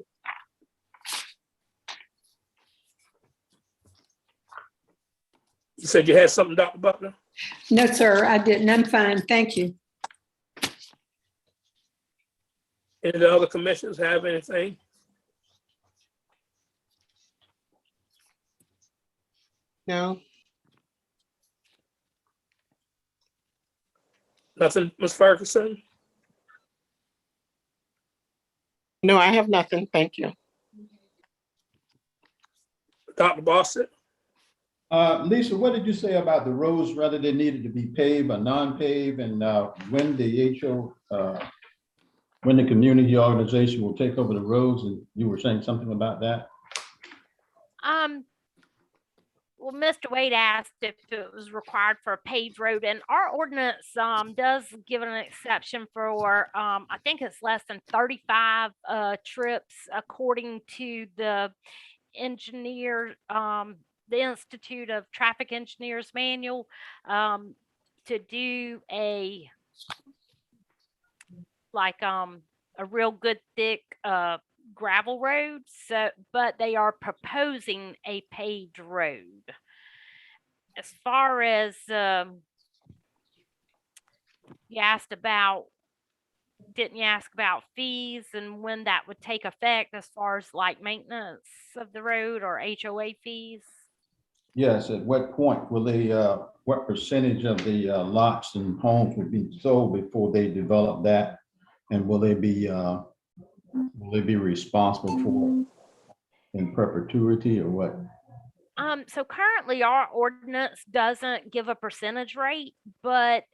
S2: You said you had something, Dr. Butler?
S4: No, sir, I didn't. I'm fine. Thank you.
S2: Any of the other commissioners have anything?
S5: No,
S2: Nothing, Ms. Ferguson?
S5: no, I have nothing. Thank you.
S2: Dr. Bassett?
S10: Lisa, what did you say about the roads, whether they needed to be paved or non-paved, and when when the community organization will take over the roads, and you were saying something about that?
S3: Well, Mr. Wade asked if it was required for a paved road, and our ordinance does give an exception for I think it's less than 35 trips according to the engineer, the Institute of Traffic Engineers manual, to do a real good thick gravel road. So, but they are proposing a paved road. As far as you asked about, didn't you ask about fees and when that would take effect as far as like maintenance of the road or HOA fees?
S10: Yes, at what point will they, what percentage of the lots and homes would be sold before they develop that? And will they be responsible for in perpetuity or what?
S3: So currently our ordinance doesn't give a percentage rate, but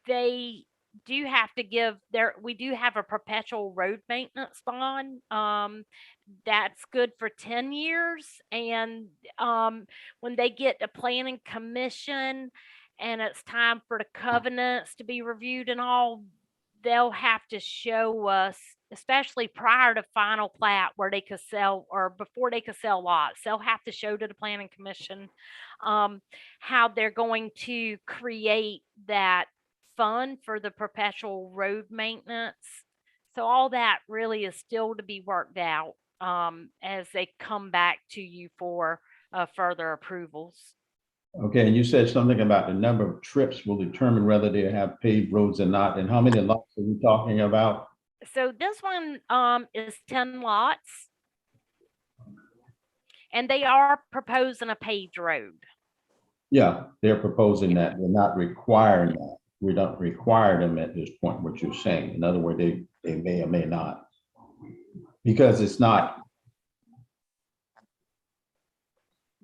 S3: they do have to give we do have a perpetual road maintenance bond. That's good for 10 years. And when they get the planning commission and it's time for the covenants to be reviewed and all, they'll have to show us, especially prior to final plat where they could sell or before they could sell lots, they'll have to show to the planning commission how they're going to create that fund for the perpetual road maintenance. So all that really is still to be worked out as they come back to you for further approvals.
S10: Okay, and you said something about the number of trips will determine whether they have paved roads or not, and how many lots are we talking about?
S3: So this one is 10 lots, and they are proposing a paved road.
S10: Yeah, they're proposing that. We're not requiring that. We don't require them at this point, what you're saying. In other words, they may or may not. Because it's not.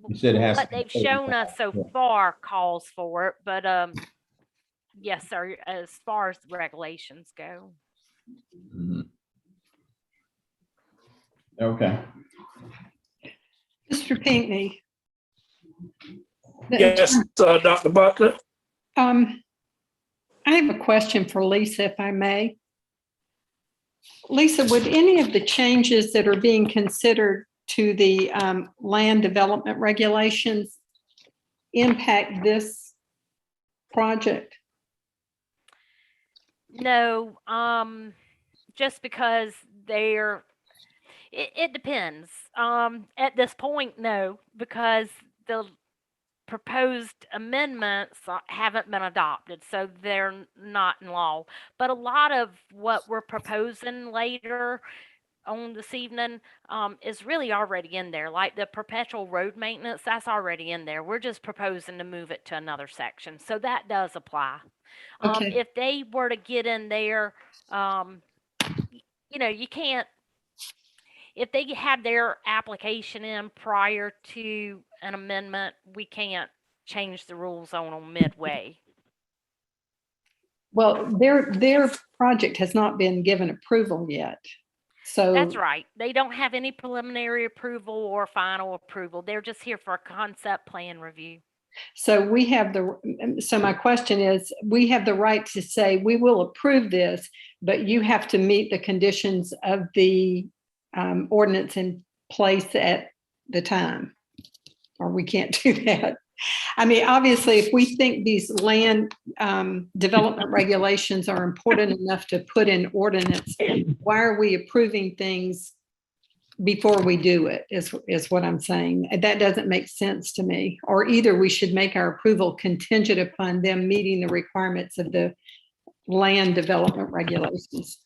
S10: You said it has.
S3: What they've shown us so far calls for it, but yes, sir, as far as the regulations go.
S10: Mhm. Okay.
S4: Mr. Pinckney.
S2: Yes, Dr. Butler?
S4: I have a question for Lisa, if I may. Lisa, would any of the changes that are being considered to the land development regulations impact this project?
S3: No, just because it depends. At this point, no, because the proposed amendments haven't been adopted, so they're not in law. But a lot of what we're proposing later on this evening is really already in there. Like the perpetual road maintenance, that's already in there. We're just proposing to move it to another section, so that does apply.
S4: Okay.
S3: If they were to get in there, you can't. If they have their application in prior to an amendment, we can't change the rules on them midway.
S4: Well, they're project has not been given approval yet. So
S3: That's right. They don't have any preliminary approval or final approval. They're just here for a concept plan review.
S4: So we have so my question is, we have the right to say, we will approve this, but you have to meet the conditions of the ordinance in place at the time, or we can't do that. I mean, obviously, if we think these land development regulations are important enough to put in ordinance, why are we approving things before we do it, is what I'm saying. That doesn't make sense to me. Or either we should make our approval contingent upon them meeting the requirements of the land development regulations.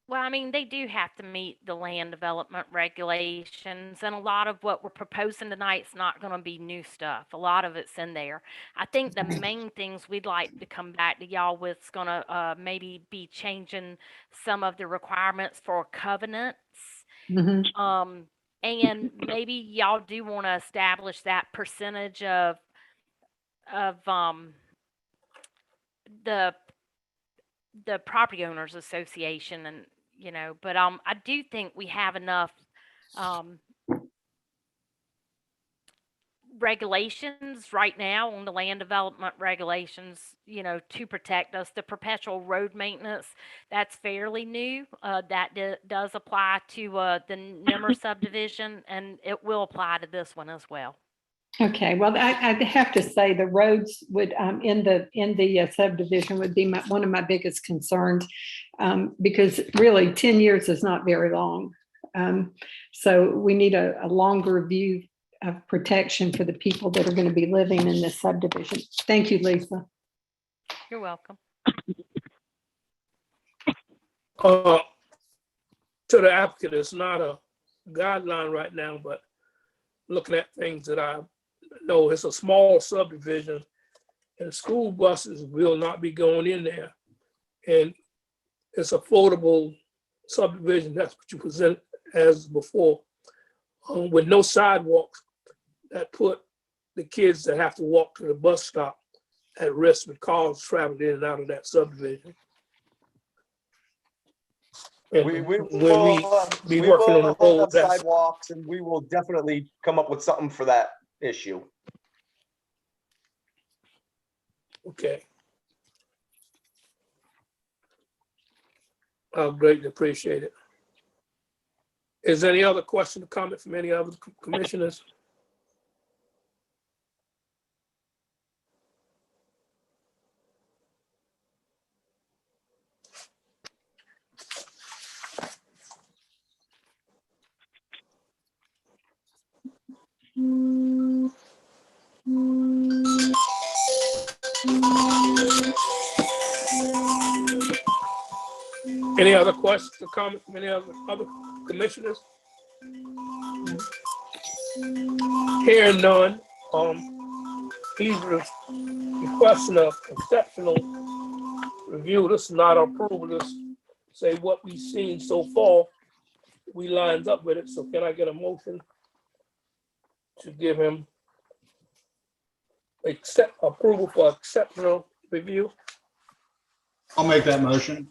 S3: Well, I mean, they do have to meet the land development regulations, and a lot of what we're proposing tonight is not going to be new stuff. A lot of it's in there. I think the main things we'd like to come back to y'all with is going to maybe be changing some of the requirements for covenants.
S4: Mhm.
S3: And maybe y'all do want to establish that percentage of the property owners association, and but I do think we have enough regulations right now on the land development regulations, to protect us. The perpetual road maintenance, that's fairly new. That does apply to the Nimmer subdivision, and it will apply to this one as well.
S4: Okay, well, I have to say the roads would in the subdivision would be one of my biggest concerns, because really 10 years is not very long. So we need a longer view of protection for the people that are going to be living in this subdivision. Thank you, Lisa.
S3: You're welcome.
S2: To the applicant, it's not a guideline right now, but looking at things that I know, it's a small subdivision and school buses will not be going in there. And it's a floatable subdivision. That's what you present as before, with no sidewalks that put the kids that have to walk to the bus stop at risk with cars traveling in and out of that subdivision. And
S9: We
S2: when
S9: will,
S2: be
S9: we
S2: working on
S9: will
S2: the road,
S9: have
S2: that's
S9: sidewalks, and we will definitely come up with something for that issue.
S2: okay. I'll greatly appreciate it. Is there any other question or comment from any other commissioners? Any other questions or comments from any other commissioners? Hearing none, he's requesting a exceptional review. This is not approval. This say what we've seen so far. We lines up with it. So can I get a motion to give him approval for exceptional review?
S1: I'll make that motion.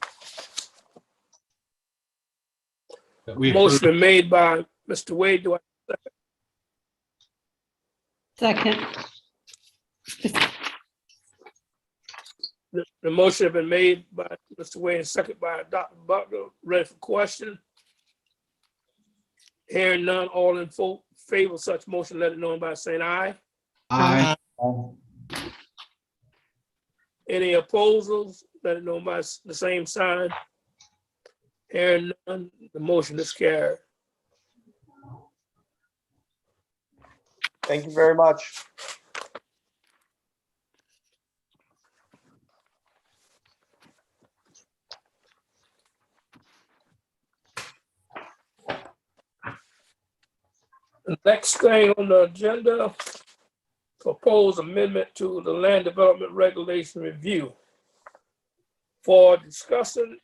S1: That we approve.
S2: Motion been made by Mr. Wade. Do I
S4: Second.
S2: The motion has been made by Mr. Wade and second by Dr. Butler. Ready for question? Hearing none, all in favor of such motion, let it know by saying aye.
S1: Aye.
S2: Any opposals, let it know by the same sign. Hearing none, the motion is carried.
S9: Thank you very much.
S2: The next thing on the agenda, proposed amendment to the land development regulation review for discussion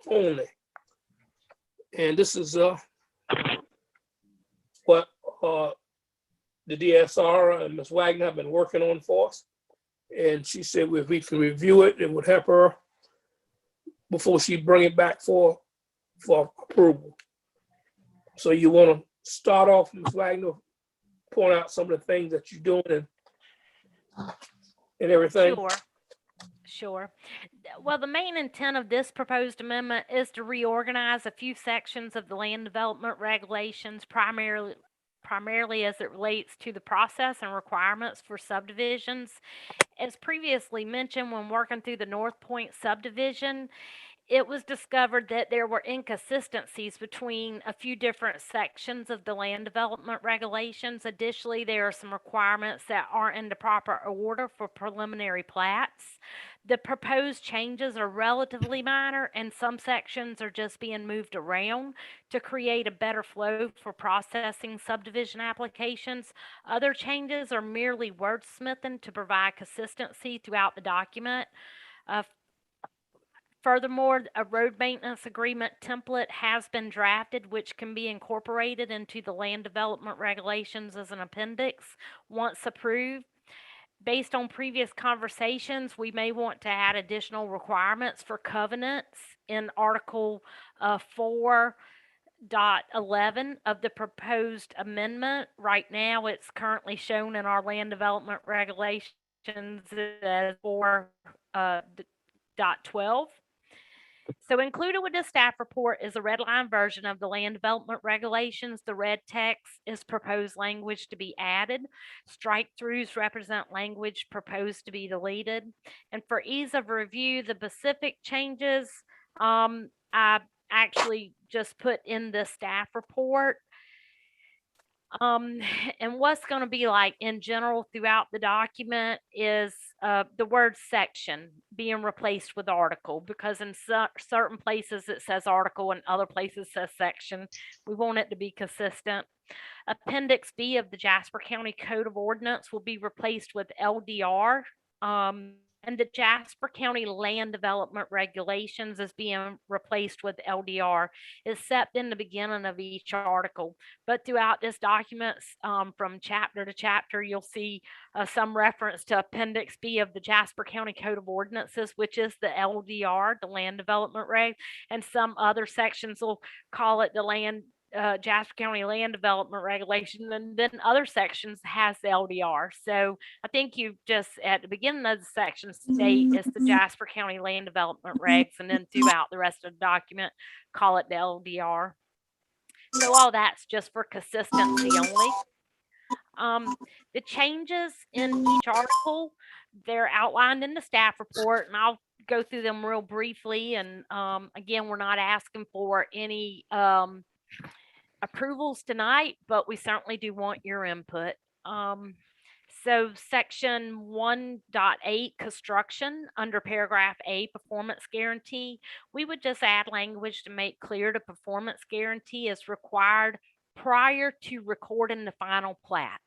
S2: only. And this is what the DSR and Ms. Wagner have been working on for us. And she said if we can review it, it would help her before she bring it back for approval. So you want to start off, Ms. Wagner, point out some of the things that you're doing and everything.
S3: Sure. Well, the main intent of this proposed amendment is to reorganize a few sections of the land development regulations, primarily as it relates to the process and requirements for subdivisions. As previously mentioned, when working through the North Point subdivision, it was discovered that there were inconsistencies between a few different sections of the land development regulations. Additionally, there are some requirements that aren't in the proper order for preliminary plats. The proposed changes are relatively minor, and some sections are just being moved around to create a better flow for processing subdivision applications. Other changes are merely wordsmithing to provide consistency throughout the document. Furthermore, a road maintenance agreement template has been drafted, which can be incorporated into the land development regulations as an appendix once approved. Based on previous conversations, we may want to add additional requirements for covenants in Article 4.11 of the proposed amendment. Right now, it's currently shown in our land development regulations as 4.12. So included with the staff report is a red line version of the land development regulations. The red text is proposed language to be added. Strike throughs represent language proposed to be deleted. And for ease of review, the specific changes I actually just put in the staff report. And what's going to be like in general throughout the document is the word section being replaced with article, because in certain places it says article and other places says section. We want it to be consistent. Appendix B of the Jasper County Code of Ordinance will be replaced with LDR. And the Jasper County Land Development Regulations is being replaced with LDR, except in the beginning of each article. But throughout this document, from chapter to chapter, you'll see some reference to Appendix B of the Jasper County Code of Ordinances, which is the LDR, the Land Development Reg, and some other sections will call it the Jasper County Land Development Regulation, and then other sections has the LDR. So I think you just at the beginning of the section state it's the Jasper County Land Development Regs, and then throughout the rest of the document call it the LDR. So all that's just for consistency only. The changes in each article, they're outlined in the staff report, and I'll go through them real briefly. And again, we're not asking for any approvals tonight, but we certainly do want your input. So section 1.8 construction, under paragraph A, performance guarantee, we would just add language to make clear the performance guarantee is required prior to recording the final plat.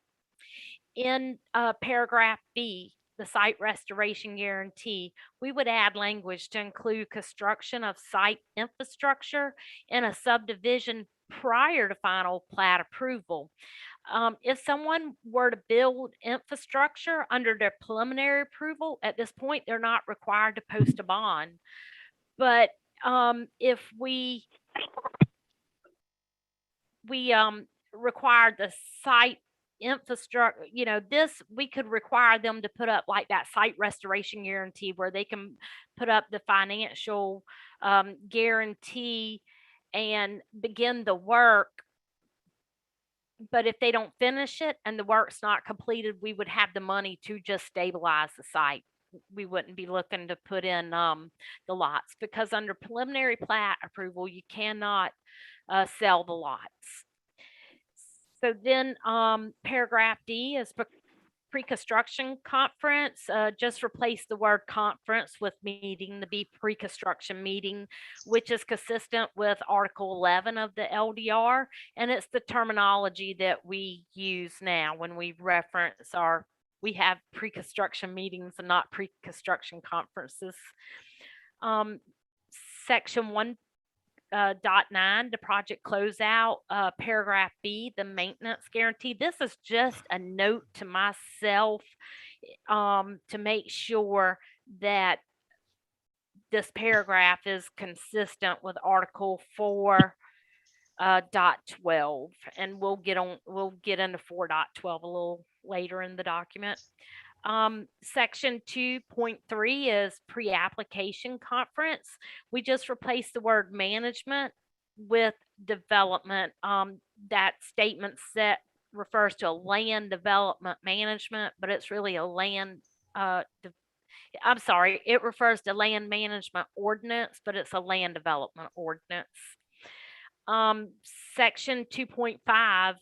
S3: In paragraph B, the site restoration guarantee, we would add language to include construction of site infrastructure in a subdivision prior to final plat approval. If someone were to build infrastructure under their preliminary approval, at this point, they're not required to post a bond. But if we require the site infrastructure, we could require them to put up like that site restoration guarantee where they can put up the financial guarantee and begin the work. But if they don't finish it and the work's not completed, we would have the money to just stabilize the site. We wouldn't be looking to put in the lots, because under preliminary plat approval, you cannot sell the lots. So then paragraph D is pre-construction conference. Just replace the word conference with meeting to be pre-construction meeting, which is consistent with Article 11 of the LDR. And it's the terminology that we use now when we reference we have pre-construction meetings and not pre-construction conferences. Section 1.9, the project closeout, paragraph B, the maintenance guarantee. This is just a note to myself to make sure that this paragraph is consistent with Article 4.12, and we'll get into 4.12 a little later in the document. Section 2.3 is pre-application conference. We just replaced the word management with development. That statement set refers to land development management, but it's really a land, I'm sorry, it refers to land management ordinance, but it's a land development ordinance. Section 2.5,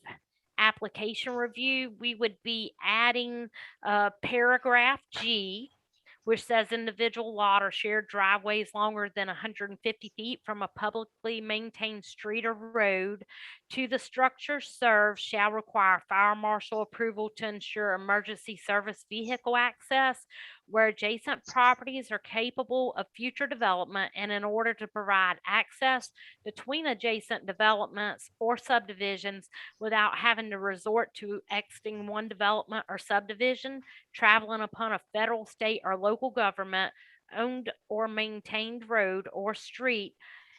S3: application review, we would be adding paragraph G, which says individual lot or shared driveways longer than 150 feet from a publicly maintained street or road to the structure served shall require fire marshal approval to ensure emergency service vehicle access where adjacent properties are capable of future development, and in order to provide access between adjacent developments or subdivisions without having to resort to exiting one development or subdivision, traveling upon a federal, state, or local government owned or maintained road or street,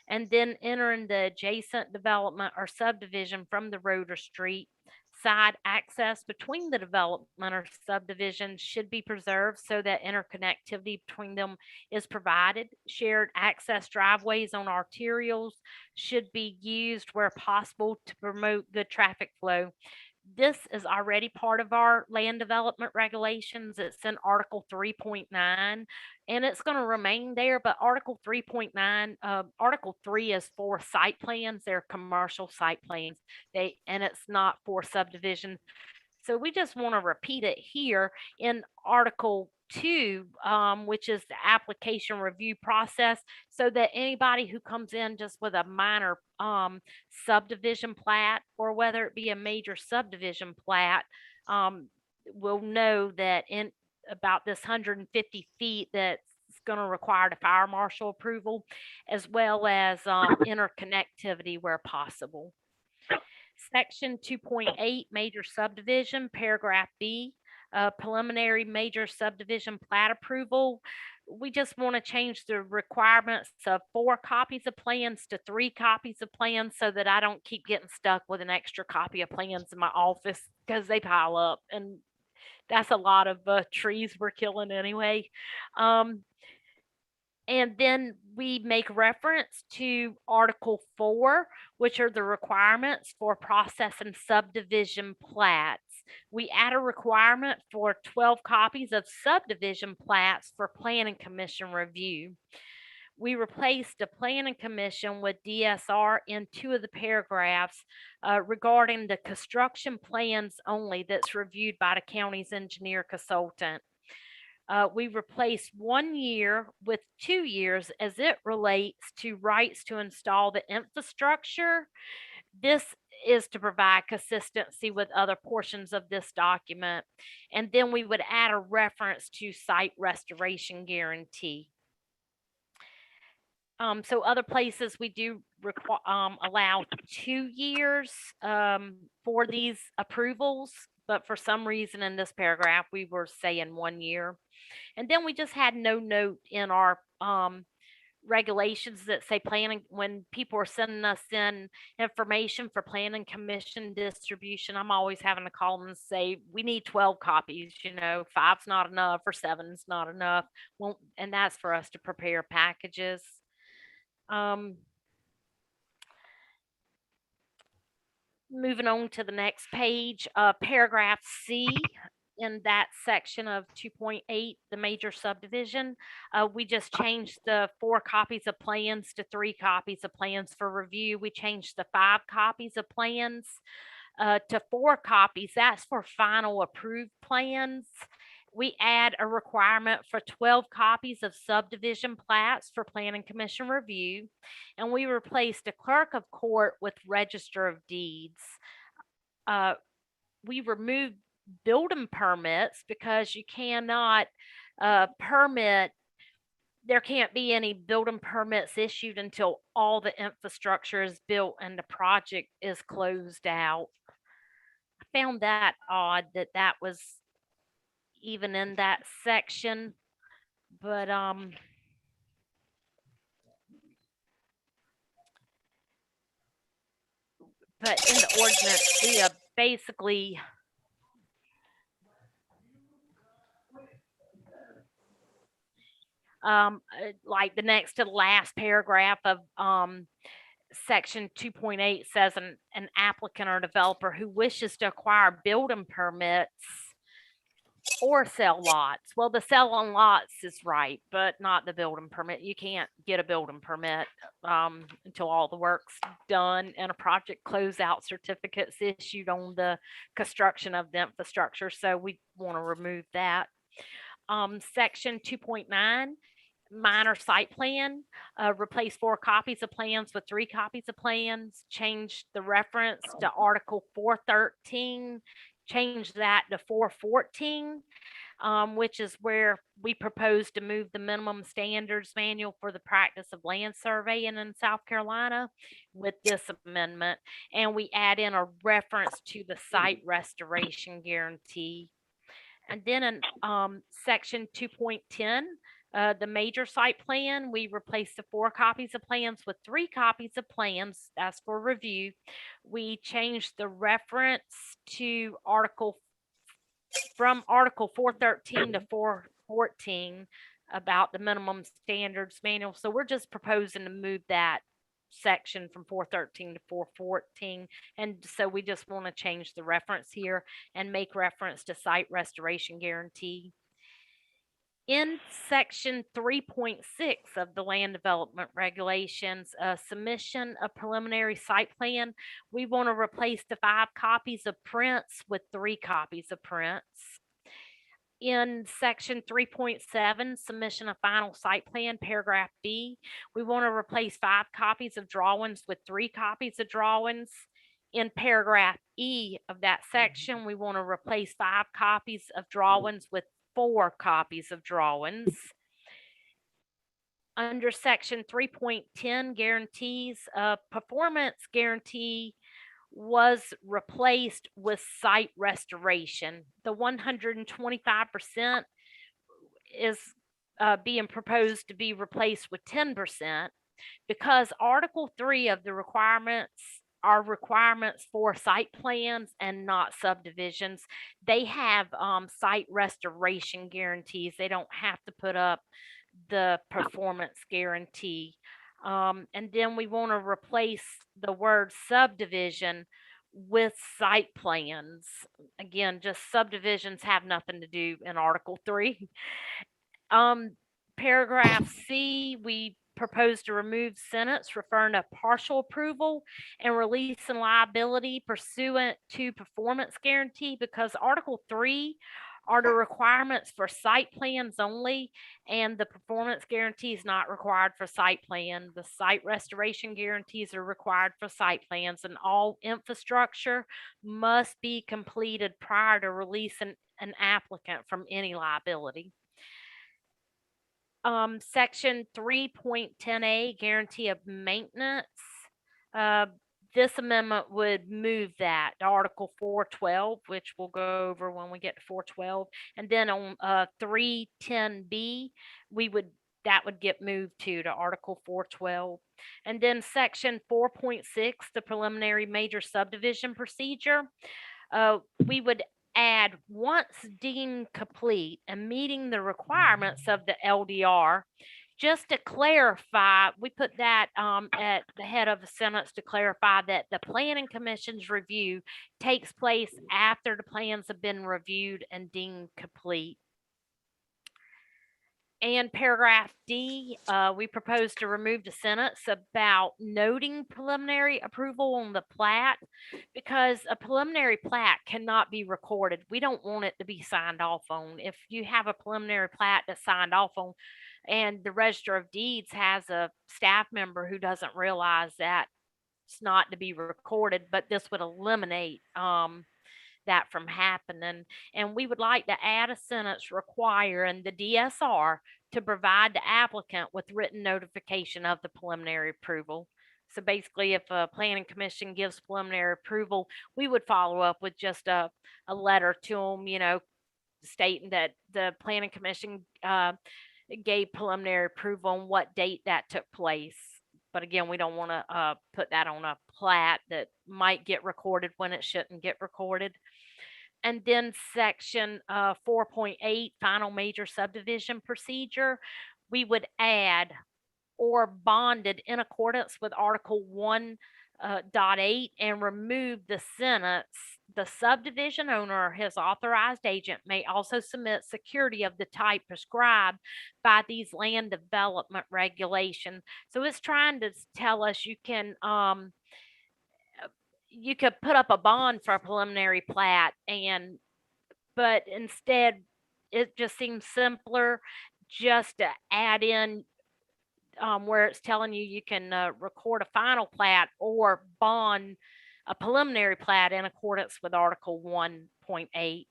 S3: and then entering the adjacent development or subdivision from the road or street. Side access between the development or subdivision should be preserved so that interconnectivity between them is provided. Shared access driveways on arterials should be used where possible to promote good traffic flow. This is already part of our land development regulations. It's in Article 3.9, and it's going to remain there. But Article 3.9, Article 3 is for site plans. They're commercial site plans. And it's not for subdivisions. So we just want to repeat it here in Article 2, which is the application review process, so that anybody who comes in just with a minor subdivision plat, or whether it be a major subdivision plat, will know that in about this 150 feet that's going to require the fire marshal approval, as well as interconnectivity where possible. Section 2.8, major subdivision, paragraph B, preliminary major subdivision plat approval. We just want to change the requirements of 4 copies of plans to 3 copies of plans so that I don't keep getting stuck with an extra copy of plans in my office because they pile up, and that's a lot of trees we're killing anyway. And then we make reference to Article 4, which are the requirements for processing subdivision plats. We add a requirement for 12 copies of subdivision plats for Planning Commission review. We replaced the Planning Commission with DSR in 2 of the paragraphs regarding the construction plans only that's reviewed by the county's engineer consultant. We replaced 1 year with 2 years as it relates to rights to install the infrastructure. This is to provide consistency with other portions of this document. And then we would add a reference to site restoration guarantee. So other places we do allow 2 years for these approvals, but for some reason in this paragraph, we were saying 1 year. And then we just had no note in our regulations that say planning, when people are sending us in information for planning commission distribution, I'm always having to call them and say, we need 12 copies, 5's not enough or 7's not enough. And that's for us to prepare packages. Moving on to the next page, paragraph C. In that section of 2.8, the major subdivision, we just changed the 4 copies of plans to 3 copies of plans for review. We changed the 5 copies of plans to 4 copies. That's for final approved plans. We add a requirement for 12 copies of subdivision plats for Planning Commission review, and we replaced a clerk of court with register of deeds. We removed building permits because you cannot permit, there can't be any building permits issued until all the infrastructure is built and the project is closed out. I found that odd that was even in that section, but put in the ordinance via basically like the next to the last paragraph of section 2.8 says an applicant or developer who wishes to acquire building permits or sell lots. Well, the sell on lots is right, but not the building permit. You can't get a building permit until all the work's done and a project closeout certificate's issued on the construction of the infrastructure. So we want to remove that. Section 2.9, minor site plan, replace 4 copies of plans with 3 copies of plans, change the reference to Article 413, change that to 414, which is where we propose to move the minimum standards manual for the practice of land surveying in South Carolina with this amendment. And we add in a reference to the site restoration guarantee. And then in section 2.10, the major site plan, we replace the 4 copies of plans with 3 copies of plans. That's for review. We change the reference to from Article 413 to 414 about the minimum standards manual. So we're just proposing to move that section from 413 to 414. And so we just want to change the reference here and make reference to site restoration guarantee. In section 3.6 of the land development regulations, submission of preliminary site plan, we want to replace the 5 copies of prints with 3 copies of prints. In section 3.7, submission of final site plan, paragraph B, we want to replace 5 copies of drawings with 3 copies of drawings. In paragraph E of that section, we want to replace 5 copies of drawings with 4 copies of drawings. Under section 3.10 guarantees, performance guarantee was replaced with site restoration. The 125% is being proposed to be replaced with 10% because Article 3 of the requirements are requirements for site plans and not subdivisions. They have site restoration guarantees. They don't have to put up the performance guarantee. And then we want to replace the word subdivision with site plans. Again, just subdivisions have nothing to do in Article 3. Paragraph C, we propose to remove sentence referring to partial approval and release and liability pursuant to performance guarantee because Article 3 are the requirements for site plans only, and the performance guarantee is not required for site plan. The site restoration guarantees are required for site plans, and all infrastructure must be completed prior to releasing an applicant from any liability. Section 3.10A, guarantee of maintenance. This amendment would move that to Article 412, which we'll go over when we get to 412. And then on 310B, that would get moved to Article 412. And then section 4.6, the preliminary major subdivision procedure, we would add once deemed complete and meeting the requirements of the LDR. Just to clarify, we put that at the head of the sentence to clarify that the Planning Commission's review takes place after the plans have been reviewed and deemed complete. And paragraph D, we propose to remove the sentence about noting preliminary approval on the plat because a preliminary plat cannot be recorded. We don't want it to be signed off on. If you have a preliminary plat that's signed off on and the Register of Deeds has a staff member who doesn't realize that it's not to be recorded, but this would eliminate that from happening. And we would like to add a sentence requiring the DSR to provide the applicant with written notification of the preliminary approval. So basically, if a planning commission gives preliminary approval, we would follow up with just a letter to them, stating that the planning commission gave preliminary approval on what date that took place. But again, we don't want to put that on a plat that might get recorded when it shouldn't get recorded. And then section 4.8, final major subdivision procedure, we would add or bonded in accordance with Article 1.8 and remove the sentence, the subdivision owner or his authorized agent may also submit security of the type prescribed by these land development regulations. So it's trying to tell us you could put up a bond for a preliminary plat, but instead it just seems simpler just to add in where it's telling you can record a final plat or bond a preliminary plat in accordance with Article 1.8.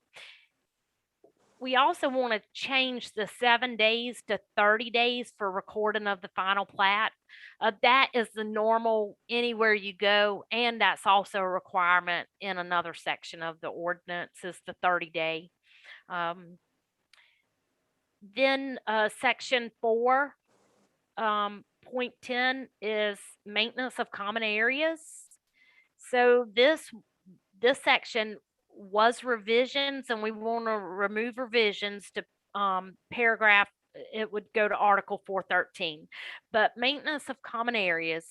S3: We also want to change the 7 days to 30 days for recording of the final plat. That is the normal anywhere you go, and that's also a requirement in another section of the ordinance is the 30-day. Then section 4. Point 10 is maintenance of common areas. So this section was revisions, and we want to remove revisions to paragraph. It would go to Article 413, but maintenance of common areas.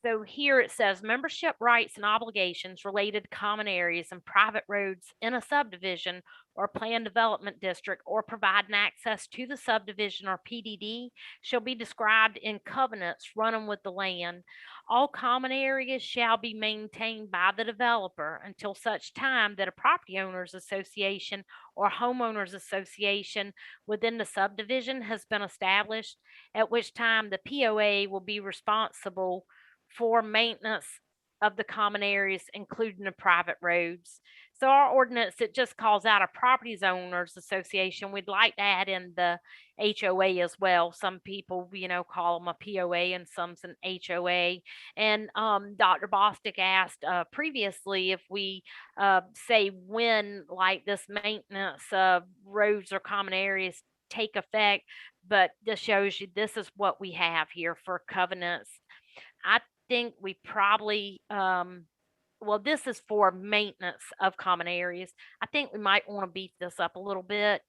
S3: So here it says membership rights and obligations related to common areas and private roads in a subdivision or planned development district or providing access to the subdivision or PDD shall be described in covenants running with the land. All common areas shall be maintained by the developer until such time that a property owners association or homeowners association within the subdivision has been established, at which time the POA will be responsible for maintenance of the common areas, including the private roads. So our ordinance, it just calls out a property owners association. We'd like to add in the HOA as well. Some people, call them a POA and some's an HOA. And Dr. Bostic asked previously if we say when like this maintenance of roads or common areas take effect, but this shows you this is what we have here for covenants. I think we probably this is for maintenance of common areas. I think we might want to beef this up a little bit,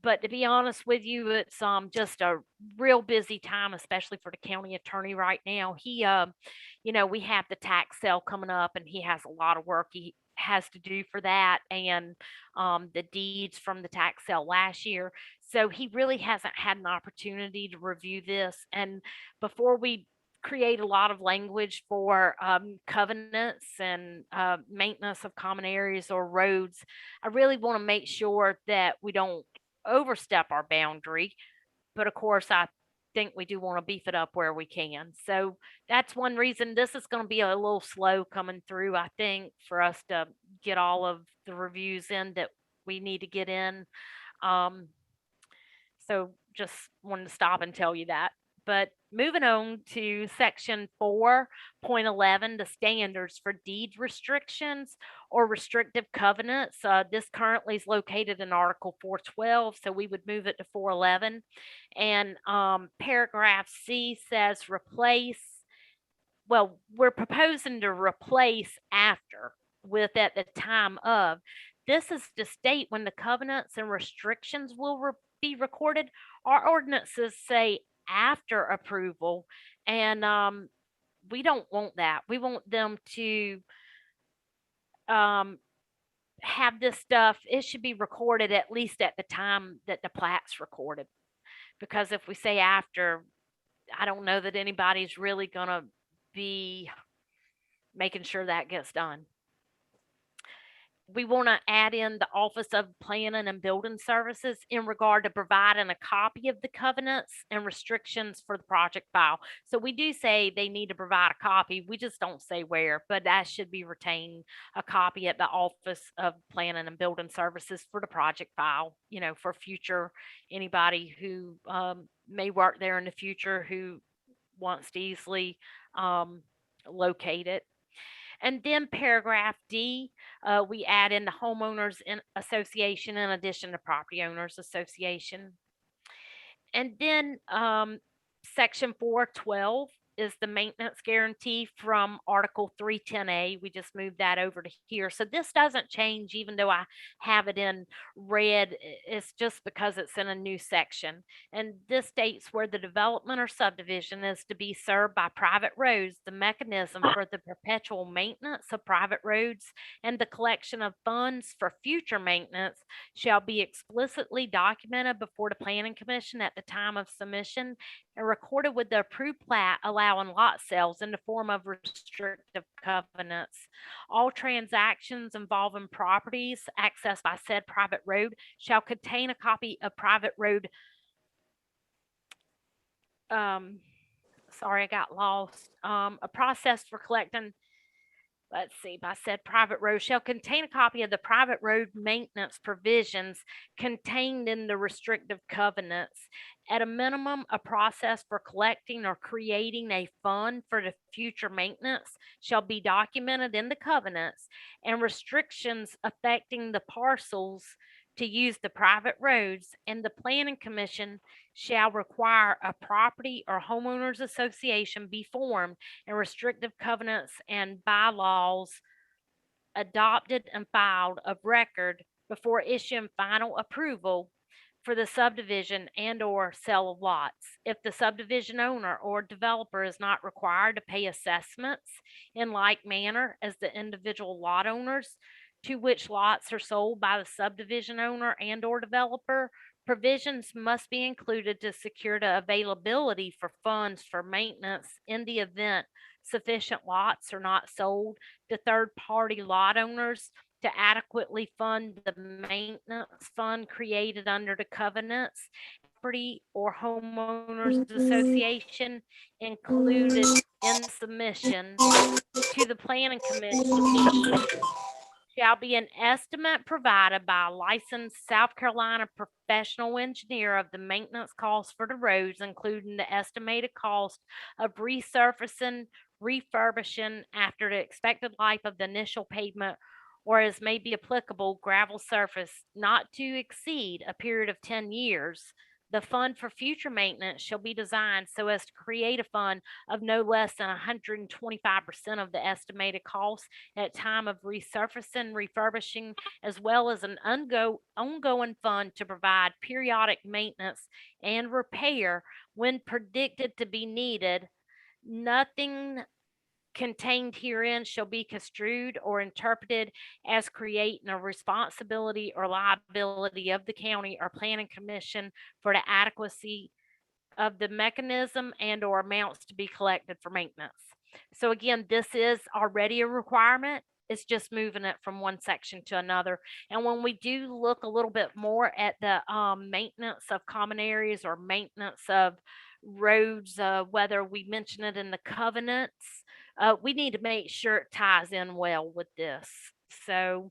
S3: but to be honest with you, it's just a real busy time, especially for the county attorney right now. He we have the tax sale coming up, and he has a lot of work he has to do for that, and the deeds from the tax sale last year. So he really hasn't had an opportunity to review this, and before we create a lot of language for covenants and maintenance of common areas or roads, I really want to make sure that we don't overstep our boundary. But of course, I think we do want to beef it up where we can. So that's one reason this is going to be a little slow coming through, I think, for us to get all of the reviews in that we need to get in. So just wanted to stop and tell you that. But moving on to section 4.11, the standards for deed restrictions or restrictive covenants. This currently is located in Article 412, so we would move it to 411. And paragraph C says replace. Well, we're proposing to replace after with at the time of. This is to state when the covenants and restrictions will be recorded. Our ordinances say after approval, and we don't want that. We want them to have this stuff. It should be recorded at least at the time that the plat's recorded, because if we say after, I don't know that anybody's really gonna be making sure that gets done. We want to add in the Office of Planning and Building Services in regard to providing a copy of the covenants and restrictions for the project file. So we do say they need to provide a copy. We just don't say where, but that should be retained, a copy at the Office of Planning and Building Services for the project file, for future, anybody who may work there in the future who wants to easily locate it. And then paragraph D, we add in the homeowners association in addition to property owners association. And then Section 412 is the maintenance guarantee from Article 310A. We just moved that over to here. So this doesn't change, even though I have it in red. It's just because it's in a new section. And this states where the development or subdivision is to be served by private roads, the mechanism for the perpetual maintenance of private roads and the collection of funds for future maintenance shall be explicitly documented before the Planning Commission at the time of submission and recorded with the approved plat allowing lot sales in the form of restrictive covenants. All transactions involving properties accessed by said private road shall contain a copy of private road. Sorry, I got lost. A process for collecting. Let's see, by said private road shall contain a copy of the private road maintenance provisions contained in the restrictive covenants. At a minimum, a process for collecting or creating a fund for the future maintenance shall be documented in the covenants, and restrictions affecting the parcels to use the private roads and the Planning Commission shall require a property or homeowners association be formed and restrictive covenants and bylaws adopted and filed of record before issuing final approval for the subdivision and or sale of lots. If the subdivision owner or developer is not required to pay assessments in like manner as the individual lot owners to which lots are sold by the subdivision owner and or developer, provisions must be included to secure the availability for funds for maintenance in the event sufficient lots are not sold to third-party lot owners to adequately fund the maintenance fund created under the covenants. Property or homeowners association included in submission to the Planning Commission shall be an estimate provided by a licensed South Carolina professional engineer of the maintenance costs for the roads, including the estimated cost of resurfacing, refurbishing after the expected life of the initial pavement, or as may be applicable, gravel surface not to exceed a period of 10 years. The fund for future maintenance shall be designed so as to create a fund of no less than 125% of the estimated cost at time of resurfacing, refurbishing, as well as an ongoing fund to provide periodic maintenance and repair when predicted to be needed. Nothing contained herein shall be construed or interpreted as creating a responsibility or liability of the county or planning commission for the adequacy of the mechanism and or amounts to be collected for maintenance. So again, this is already a requirement. It's just moving it from one section to another. And when we do look a little bit more at the maintenance of common areas or maintenance of roads, whether we mention it in the covenants, we need to make sure it ties in well with this. So,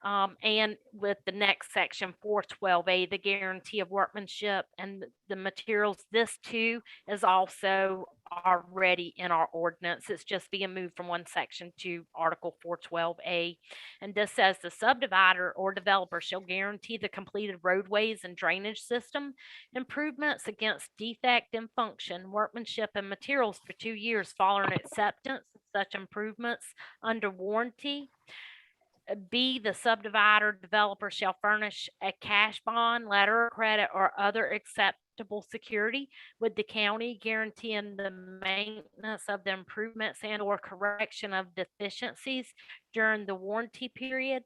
S3: and with the next section, 412A, the guarantee of workmanship and the materials, this too is also already in our ordinance. It's just being moved from one section to Article 412A. And this says the subdivider or developer shall guarantee the completed roadways and drainage system improvements against defect in function, workmanship, and materials for 2 years following acceptance of such improvements under warranty. B, the subdivider developer shall furnish a cash bond, letter of credit, or other acceptable security with the county guaranteeing the maintenance of the improvements and or correction of deficiencies during the warranty period.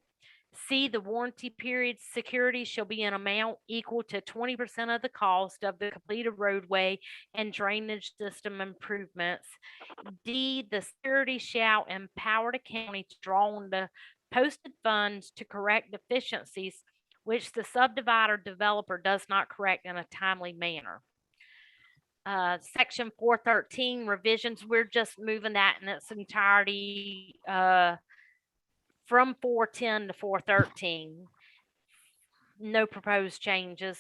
S3: C, the warranty period security shall be an amount equal to 20% of the cost of the completed roadway and drainage system improvements. D, the security shall empower the county to draw on the posted funds to correct deficiencies which the subdivider developer does not correct in a timely manner. Section 413 revisions, we're just moving that in its entirety from 410 to 413. No proposed changes.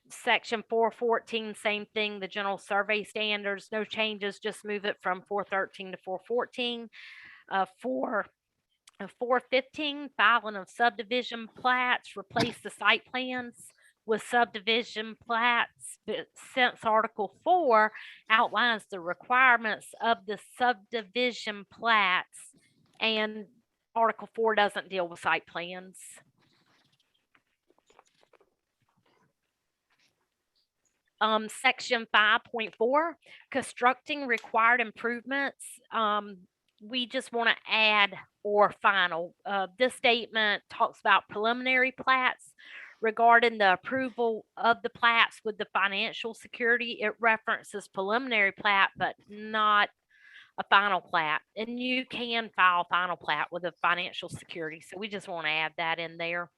S3: Section 414, same thing, the general survey standards, no changes, just move it from 413 to 414. 415, filing of subdivision plats, replace the site plans with subdivision plats, but since Article 4 outlines the requirements of the subdivision plats, and Article 4 doesn't deal with site plans. Section 5.4, constructing required improvements. We just want to add or final. This statement talks about preliminary plats. Regarding the approval of the plats with the financial security, it references preliminary plat, but not a final plat. And you can file final plat with a financial security. So we just want to add that in there.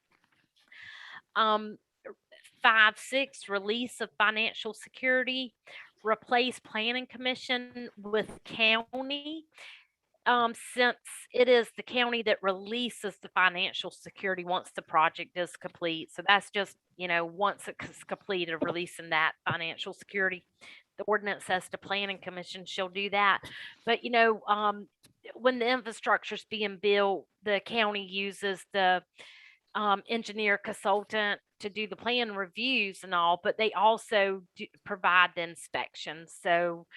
S3: 5.6, release of financial security, replace planning commission with county. Since it is the county that releases the financial security once the project is complete. So that's just, once it's completed, releasing that financial security. The ordinance says the planning commission shall do that. But, when the infrastructure is being built, the county uses the engineer consultant to do the plan reviews and all, but they also provide the inspections. So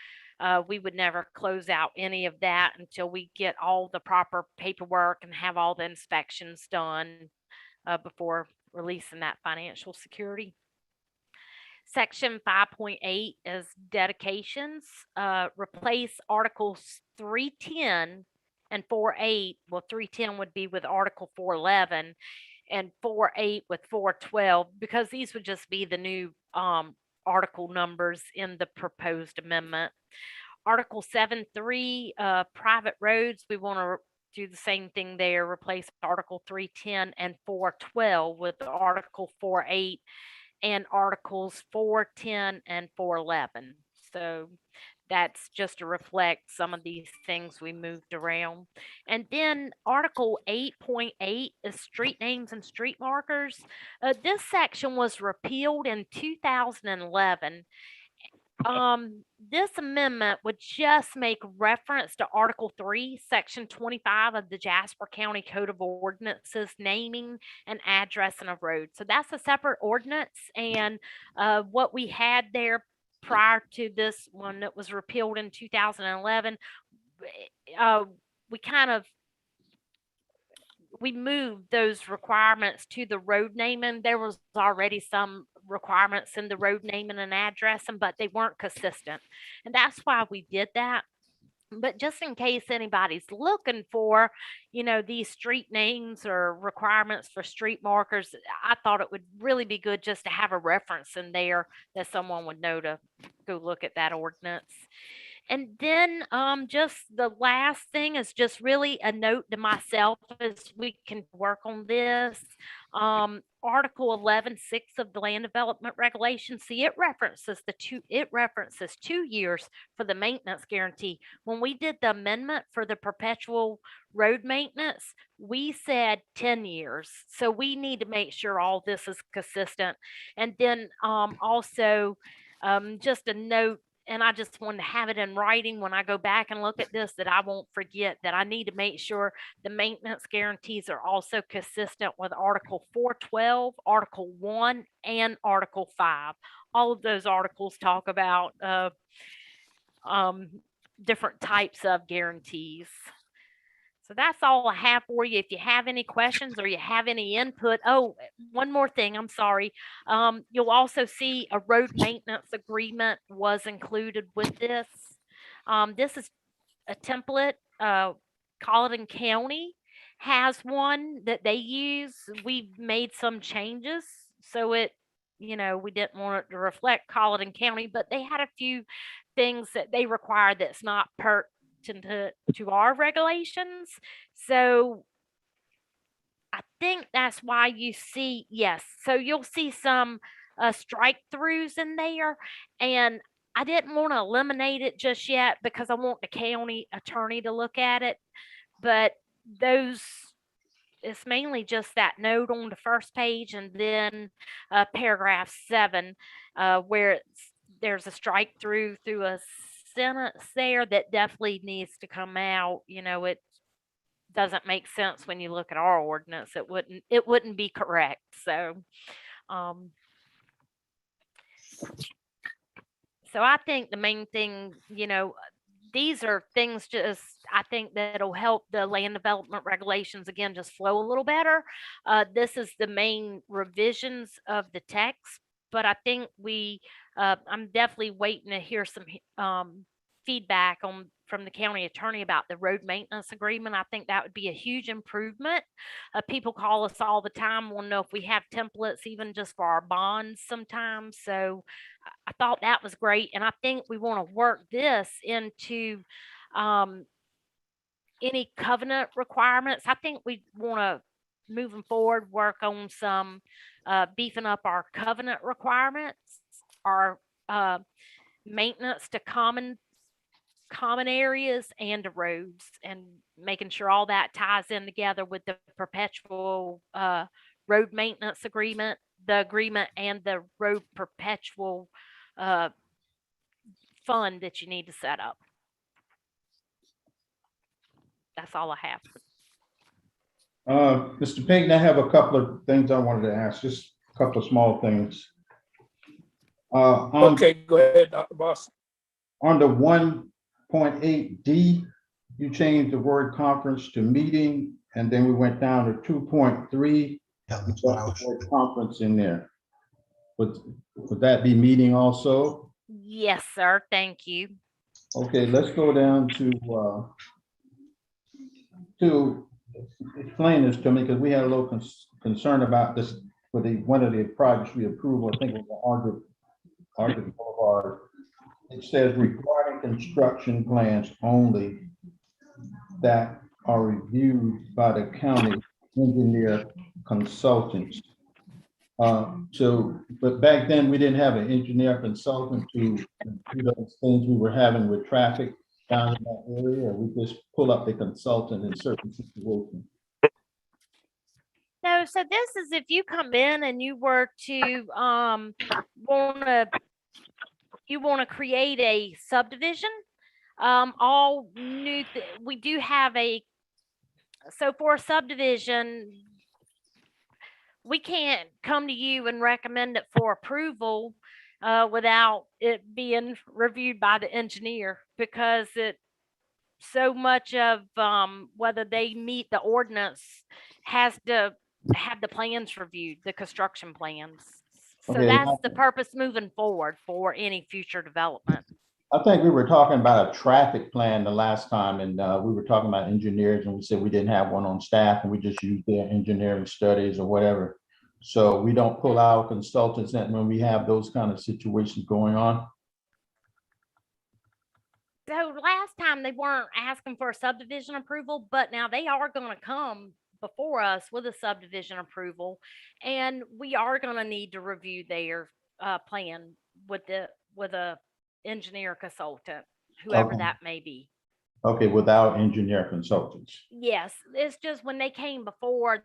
S3: we would never close out any of that until we get all the proper paperwork and have all the inspections done before releasing that financial security. Section 5.8 is dedications. Replace Articles 310 and 4.8. Well, 310 would be with Article 411 and 4.8 with 412, because these would just be the new article numbers in the proposed amendment. Article 7.3, private roads, we want to do the same thing there, replace Article 310 and 412 with Article 4.8 and Articles 410 and 411. So that's just to reflect some of these things we moved around. And then Article 8.8 is street names and street markers. This section was repealed in 2011. This amendment would just make reference to Article 3, Section 25 of the Jasper County Code of Ordinances, naming and addressing of roads. So that's a separate ordinance. And what we had there prior to this one that was repealed in 2011, we moved those requirements to the road naming. There was already some requirements in the road naming and addressing, but they weren't consistent. And that's why we did that. But just in case anybody's looking for, these street names or requirements for street markers, I thought it would really be good just to have a reference in there that someone would know to go look at that ordinance. And then just the last thing is just really a note to myself as we can work on this. Article 11.6 of the Land Development Regulation. See, it references 2 years for the maintenance guarantee. When we did the amendment for the perpetual road maintenance, we said 10 years. So we need to make sure all this is consistent. And then also just a note, and I just want to have it in writing when I go back and look at this, that I won't forget that I need to make sure the maintenance guarantees are also consistent with Article 412, Article 1, and Article 5. All of those articles talk about different types of guarantees. So that's all I have for you. If you have any questions or you have any input. Oh, one more thing, I'm sorry. You'll also see a road maintenance agreement was included with this. This is a template. Colleton County has one that they use. We've made some changes, so we didn't want it to reflect Colleton County, but they had a few things that they require that's not to our regulations. So I think that's why you see, yes. So you'll see some strike throughs in there. And I didn't want to eliminate it just yet because I want the county attorney to look at it. But it's mainly just that note on the first page, and then paragraph 7, where there's a strike through a sentence there that definitely needs to come out. It doesn't make sense when you look at our ordinance. It wouldn't be correct. So So I think the main thing, these are things just I think that'll help the land development regulations again just flow a little better. This is the main revisions of the text, but I think I'm definitely waiting to hear some feedback from the county attorney about the road maintenance agreement. I think that would be a huge improvement. People call us all the time, want to know if we have templates, even just for our bonds sometimes. So I thought that was great. And I think we want to work this into any covenant requirements. I think we want to, moving forward, work on some beefing up our covenant requirements, our maintenance to common areas and the roads, and making sure all that ties in together with the perpetual road maintenance agreement, the agreement, and the road perpetual fund that you need to set up. That's all I have.
S10: Mr. Payton, I have a couple of things I wanted to ask, just a couple of small things.
S2: Okay, go ahead, Dr. Boss.
S10: On the 1.8D, you changed the word conference to meeting, and then we went down to 2.3.
S1: Yeah,
S10: You
S1: that's what I
S10: got the
S1: was.
S10: word conference in there. Would that be meeting also?
S3: Yes, sir. Thank you.
S10: Okay, let's go down to explain this to me, because we had a little concern about this for one of the projects we approved. I think it was Arctic Boulevard. It says regarding construction plans only that are reviewed by the county engineer consultants. But back then we didn't have an engineer consultant to do those things we were having with traffic down in that area. We just pull up the consultant in certain situations.
S3: No, so this is if you come in and you were to want to create a subdivision, all new. We do have so for a subdivision, we can't come to you and recommend it for approval without it being reviewed by the engineer, because so much of whether they meet the ordinance has to have the plans reviewed, the construction plans. So
S10: Okay.
S3: that's the purpose moving forward for any future development.
S10: I think we were talking about a traffic plan the last time, and we were talking about engineers, and we said we didn't have one on staff, and we just used their engineering studies or whatever. So we don't pull our consultants in when we have those kind of situations going on.
S3: So last time they weren't asking for a subdivision approval, but now they are going to come before us with a subdivision approval, and we are going to need to review their plan with a engineer consultant, whoever
S10: Okay.
S3: that may be.
S10: Okay, without engineer consultants.
S3: Yes, it's just when they came before,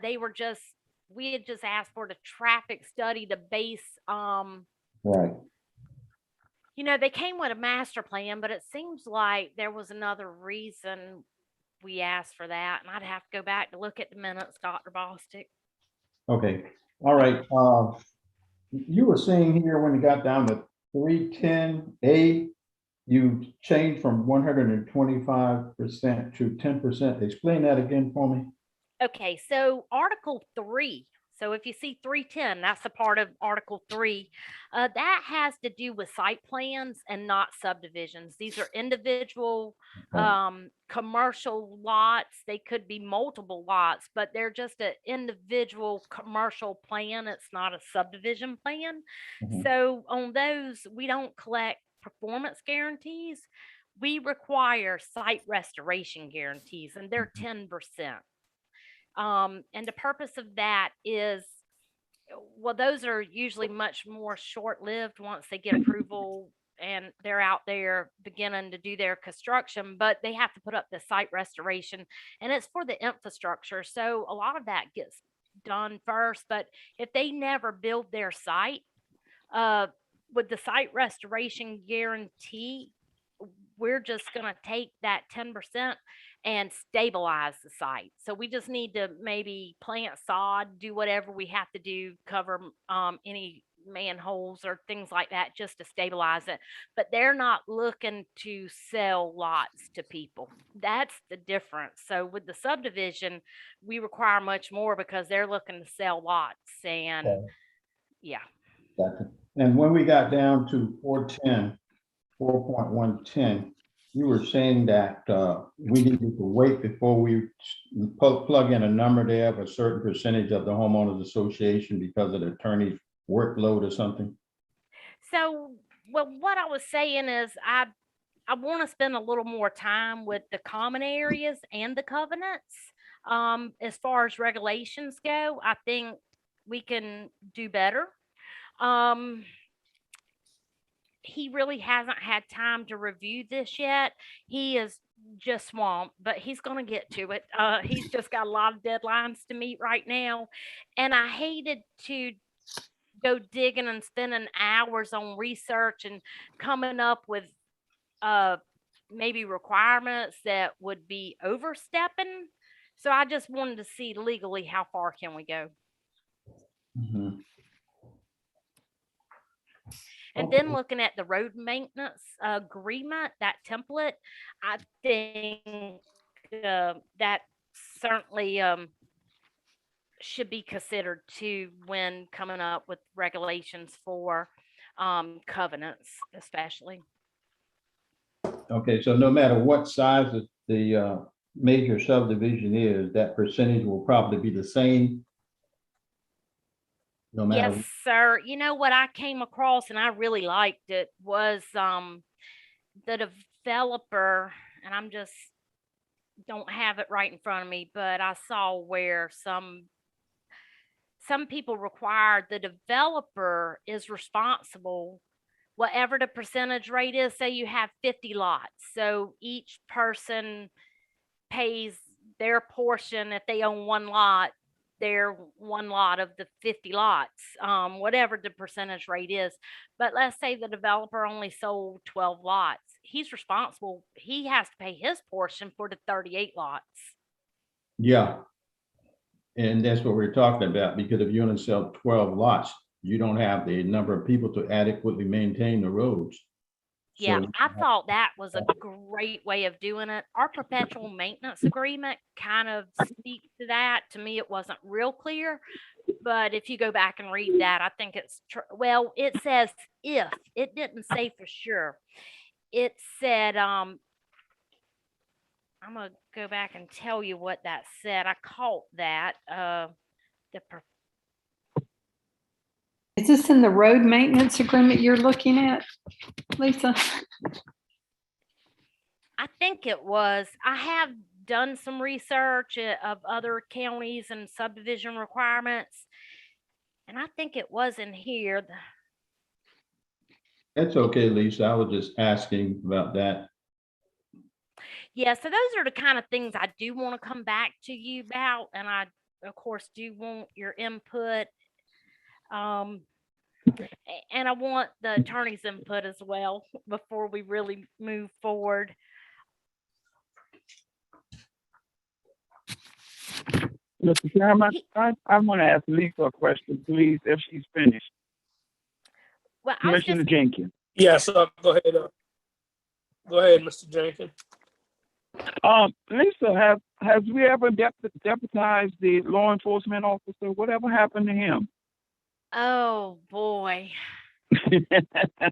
S3: we had just asked for the traffic study to base
S10: Right.
S3: they came with a master plan, but it seems like there was another reason we asked for that, and I'd have to go back to look at the minutes, Dr. Bostic.
S10: Okay, all right. You were saying here when you got down to 310A, you changed from 125% to 10%. Explain that again for me.
S3: Okay, so Article 3. So if you see 310, that's a part of Article 3. That has to do with site plans and not subdivisions. These are individual commercial lots. They could be multiple lots, but they're just an individual commercial plan. It's not a subdivision plan.
S10: Mhm.
S3: So on those, we don't collect performance guarantees. We require site restoration guarantees, and they're 10%. And the purpose of that is, well, those are usually much more short-lived once they get approval and they're out there beginning to do their construction, but they have to put up the site restoration, and it's for the infrastructure. So a lot of that gets done first, but if they never build their site, with the site restoration guarantee, we're just going to take that 10% and stabilize the site. So we just need to maybe plant sod, do whatever we have to do, cover any manholes or things like that just to stabilize it. But they're not looking to sell lots to people. That's the difference. So with the subdivision, we require much more because they're looking to sell lots and
S10: Okay.
S3: yeah.
S10: Gotcha. And when we got down to 4.110, you were saying that we needed to wait before we plug in a number there of a certain percentage of the homeowners association because of the attorney's workload or something.
S3: So, well, what I was saying is I want to spend a little more time with the common areas and the covenants. As far as regulations go, I think we can do better. Um, he really hasn't had time to review this yet. He is just swamped, but he's going to get to it. He's just got a lot of deadlines to meet right now. And I hated to go digging and spending hours on research and coming up with maybe requirements that would be overstepping. So I just wanted to see legally how far can we go.
S10: Mhm.
S3: And
S10: Okay.
S3: then looking at the road maintenance agreement, that template, I think that certainly should be considered too when coming up with regulations for covenants, especially.
S10: Okay, so no matter what size the major subdivision is, that percentage will probably be the same. No matter.
S3: Yes, sir. You know what I came across and I really liked it was the developer, and I'm just don't have it right in front of me, but I saw where some people require the developer is responsible whatever the percentage rate is. Say you have 50 lots, so each person pays their portion. If they own one lot, their one lot of the 50 lots, whatever the percentage rate is. But let's say the developer only sold 12 lots, he's responsible, he has to pay his portion for the 38 lots.
S10: Yeah. And that's what we're talking about, because if you only sell 12 lots, you don't have the number of people to adequately maintain the roads.
S3: Yeah,
S10: So,
S3: I thought that was a great way of doing it. Our perpetual maintenance agreement kind of speaks to that. To me, it wasn't real clear, but if you go back and read that, I think it's well, it says if, it didn't say for sure. It said, I'm gonna go back and tell you what that said. I caught that. The
S4: Is this in the road maintenance agreement you're looking at, Lisa?
S3: I think it was. I have done some research of other counties and subdivision requirements, and I think it was in here.
S10: that's okay, Lisa. I was just asking about that.
S3: Yeah, so those are the kind of things I do want to come back to you about, and I, of course, do want your input. And I want the attorney's input as well before we really move forward.
S8: Mr. Chairman, I want to ask Lisa a question, please, if she's finished.
S3: Well, I was
S8: Commissioner
S3: just
S8: Jenkins.
S2: Yes, go ahead. Go ahead, Mr. Jenkins.
S8: Lisa, has we ever deputized the law enforcement officer? Whatever happened to him?
S3: oh boy,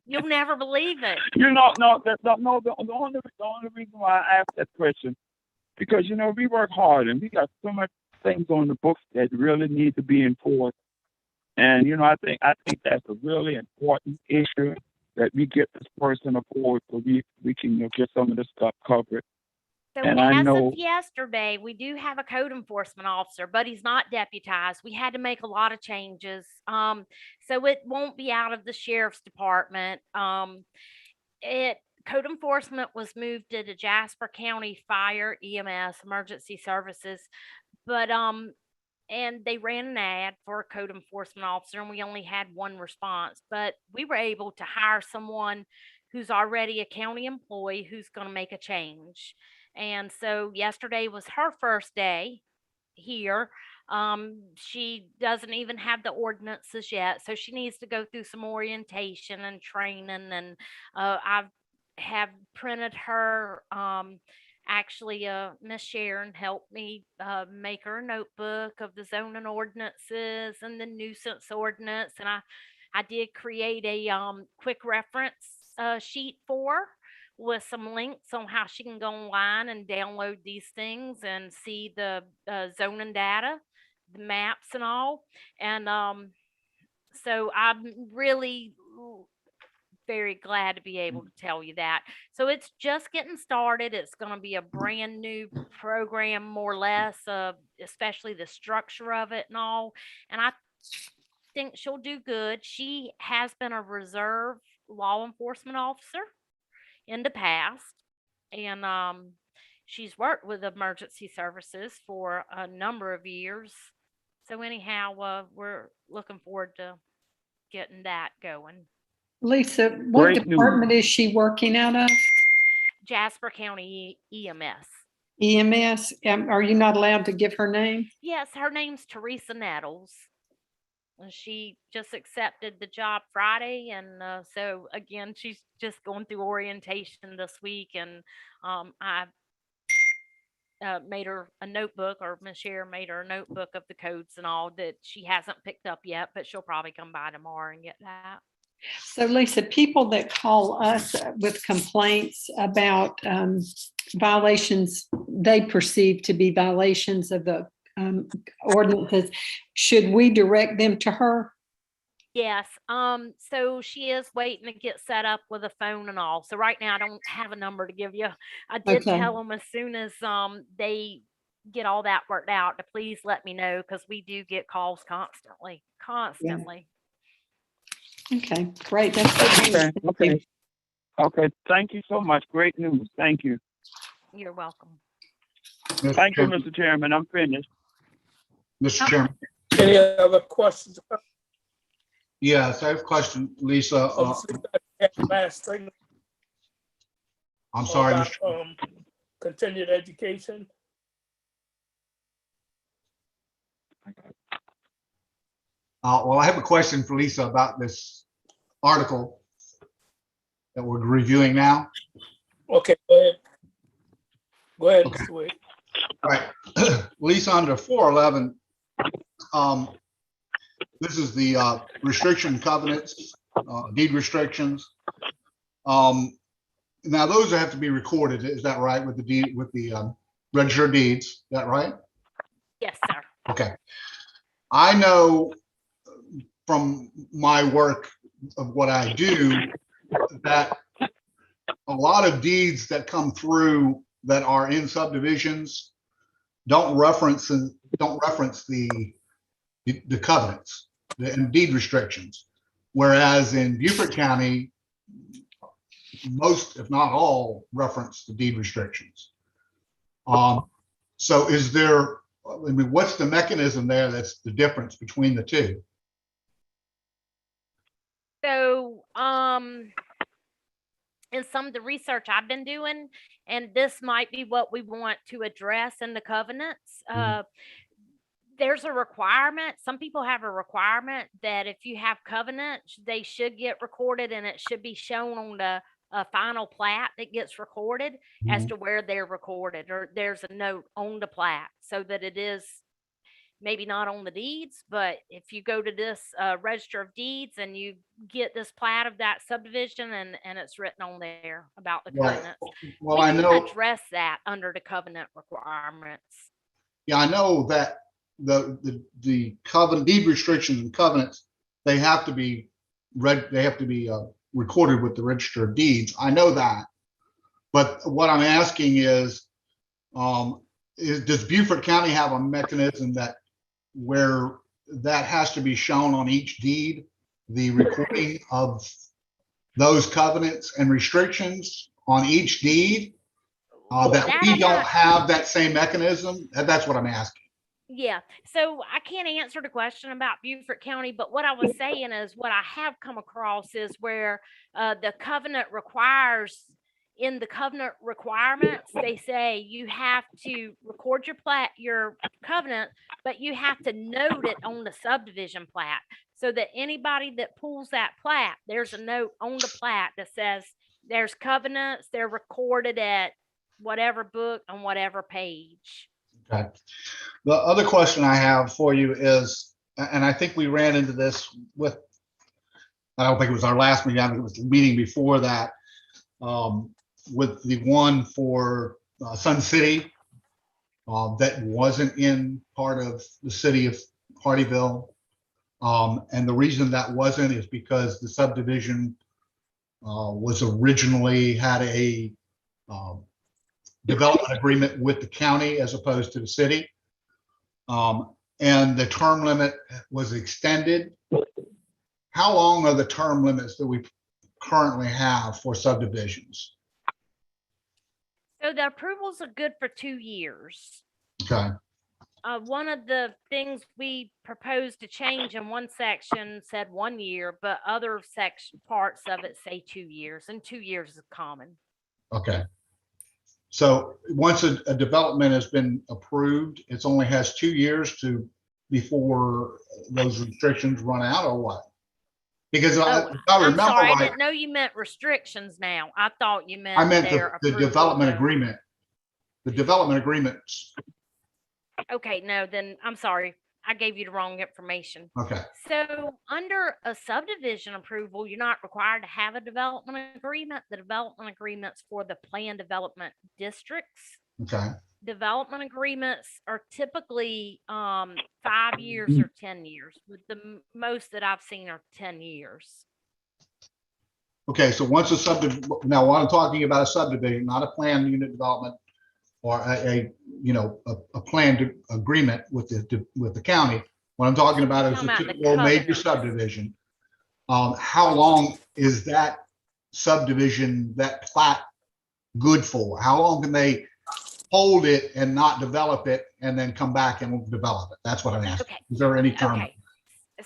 S3: you'll never believe it.
S8: The only reason why I asked that question, because we work hard and we got so much things on the books that really need to be enforced. And I think that's a really important issue, that we get this person aboard so we can get some of this stuff covered.
S3: So
S8: And I
S3: as
S8: know.
S3: of yesterday, we do have a code enforcement officer, but he's not deputized. We had to make a lot of changes. So it won't be out of the sheriff's department. Code enforcement was moved to the Jasper County Fire EMS Emergency Services, but and they ran an ad for a code enforcement officer, and we only had one response. But we were able to hire someone who's already a county employee who's going to make a change. And so yesterday was her first day here. She doesn't even have the ordinances yet, so she needs to go through some orientation and training. And I have printed her. Actually, Miss Sharon helped me make her a notebook of the zoning ordinances and the nuisance ordinance, and I did create a quick reference sheet for her with some links on how she can go online and download these things and see the zoning data, the maps and all. And so I'm really very glad to be able to tell you that. So it's just getting started. It's going to be a brand new program, more or less, especially the structure of it and all. And I think she'll do good. She has been a reserve law enforcement officer in the past, and she's worked with emergency services for a number of years. So anyhow, we're looking forward to getting that going.
S4: Lisa, what
S8: Great news.
S4: department is she working out of?
S3: Jasper County EMS.
S4: EMS? Are you not allowed to give her name?
S3: Yes, her name's Teresa Nettles. And she just accepted the job Friday, and so again, she's just going through orientation this week. And I made her a notebook, or Miss Sharon made her a notebook of the codes and all that she hasn't picked up yet, but she'll probably come by tomorrow and get that.
S4: So Lisa, people that call us with complaints about violations they perceive to be violations of the ordinances, should we direct them to her?
S3: Yes. So she is waiting to get set up with a phone and all. So right now I don't have a number to give you. I did
S4: Okay.
S3: tell them as soon as they get all that worked out to please let me know, because we do get calls constantly.
S4: Okay, great. That's good news.
S8: Okay. Okay. Thank you so much. Great news. Thank you.
S3: You're welcome.
S1: Mr.
S8: Thank you,
S1: Chairman-
S8: Mr. Chairman. I'm finished.
S1: Mr. Chairman,
S2: Any other questions?
S1: yes, I have a question, Lisa.
S2: Last thing
S1: I'm sorry,
S2: about
S1: Mr.
S2: continued education.
S1: Well, I have a question for Lisa about this article that we're reviewing now.
S2: Okay, go ahead. Go ahead,
S1: Okay.
S2: Mr. Wade.
S1: All right, Lisa, under 411, this is the restriction covenants, deed restrictions. Now those have to be recorded, is that right, with the deed, with the register of deeds, is that right?
S3: Yes, sir.
S1: Okay. I know from my work of what I do that a lot of deeds that come through that are in subdivisions don't reference the covenants and deed restrictions. Whereas in Beaufort County, most, if not all, reference the deed restrictions. So is there, I mean, what's the mechanism there that's the difference between the two?
S3: So, in some of the research I've been doing, and this might be what we want to address in the covenants, there's a requirement. Some people have a requirement that if you have covenants, they should get recorded, and it should be shown on the final plat that gets recorded as to where they're recorded, or there's a note on the plat so that it is maybe not on the deeds, but if you go to this register of deeds and you get this plat of that subdivision, and it's written on there about the
S1: Right.
S3: covenants,
S1: Well,
S3: we
S1: I
S3: can
S1: know,
S3: address that under the covenant requirements.
S1: yeah, I know that the covenant, deed restrictions and covenants, they have to be recorded with the register of deeds. I know that. But what I'm asking is does Beaufort County have a mechanism that where that has to be shown on each deed, the recording of those covenants and restrictions on each deed? That we don't have that same mechanism? That's what I'm asking.
S3: Yeah. So I can't answer the question about Beaufort County, but what I was saying is what I have come across is where the covenant requires in the covenant requirements, they say you have to record your covenant, but you have to note it on the subdivision plat so that anybody that pulls that plat, there's a note on the plat that says there's covenants, they're recorded at whatever book on whatever page.
S1: Okay. The other question I have for you is, and I think we ran into this with, I don't think it was our last meeting, I think it was the meeting before that, with the one for Sun City that wasn't in part of the city of Hardyville. And the reason that wasn't is because the subdivision was originally had a development agreement with the county as opposed to the city. And the term limit was extended. How long are the term limits that we currently have for subdivisions?
S3: So the approvals are good for 2 years.
S1: Okay,
S3: One of the things we proposed to change in one section said 1 year, but other section parts of it say 2 years, and 2 years is common.
S1: okay. So once a development has been approved, it's only has 2 years to before those restrictions run out, or what? Because if I
S3: I'm
S1: remember
S3: sorry, I
S1: right,
S3: didn't know you meant restrictions now. I thought you meant
S1: I meant
S3: their
S1: the
S3: approval,
S1: development
S3: though.
S1: agreement. The development agreements.
S3: Okay, no, then I'm sorry. I gave you the wrong information.
S1: Okay,
S3: So under a subdivision approval, you're not required to have a development agreement. The development agreements for the planned development districts.
S1: okay.
S3: Development agreements are typically 5 years or 10 years, with the most that I've seen are 10 years.
S1: Okay, so once a subdivision, now what I'm talking about a subdivision, not a planned unit development or a planned agreement with the county. What I'm talking about is
S3: Talking
S1: a
S3: about the
S1: typical major
S3: covenants.
S1: subdivision. How long is that subdivision, that plat good for? How long can they hold it and not develop it and then come back and develop it? That's what I'm asking.
S3: Okay.
S1: Is there any term?
S3: Okay.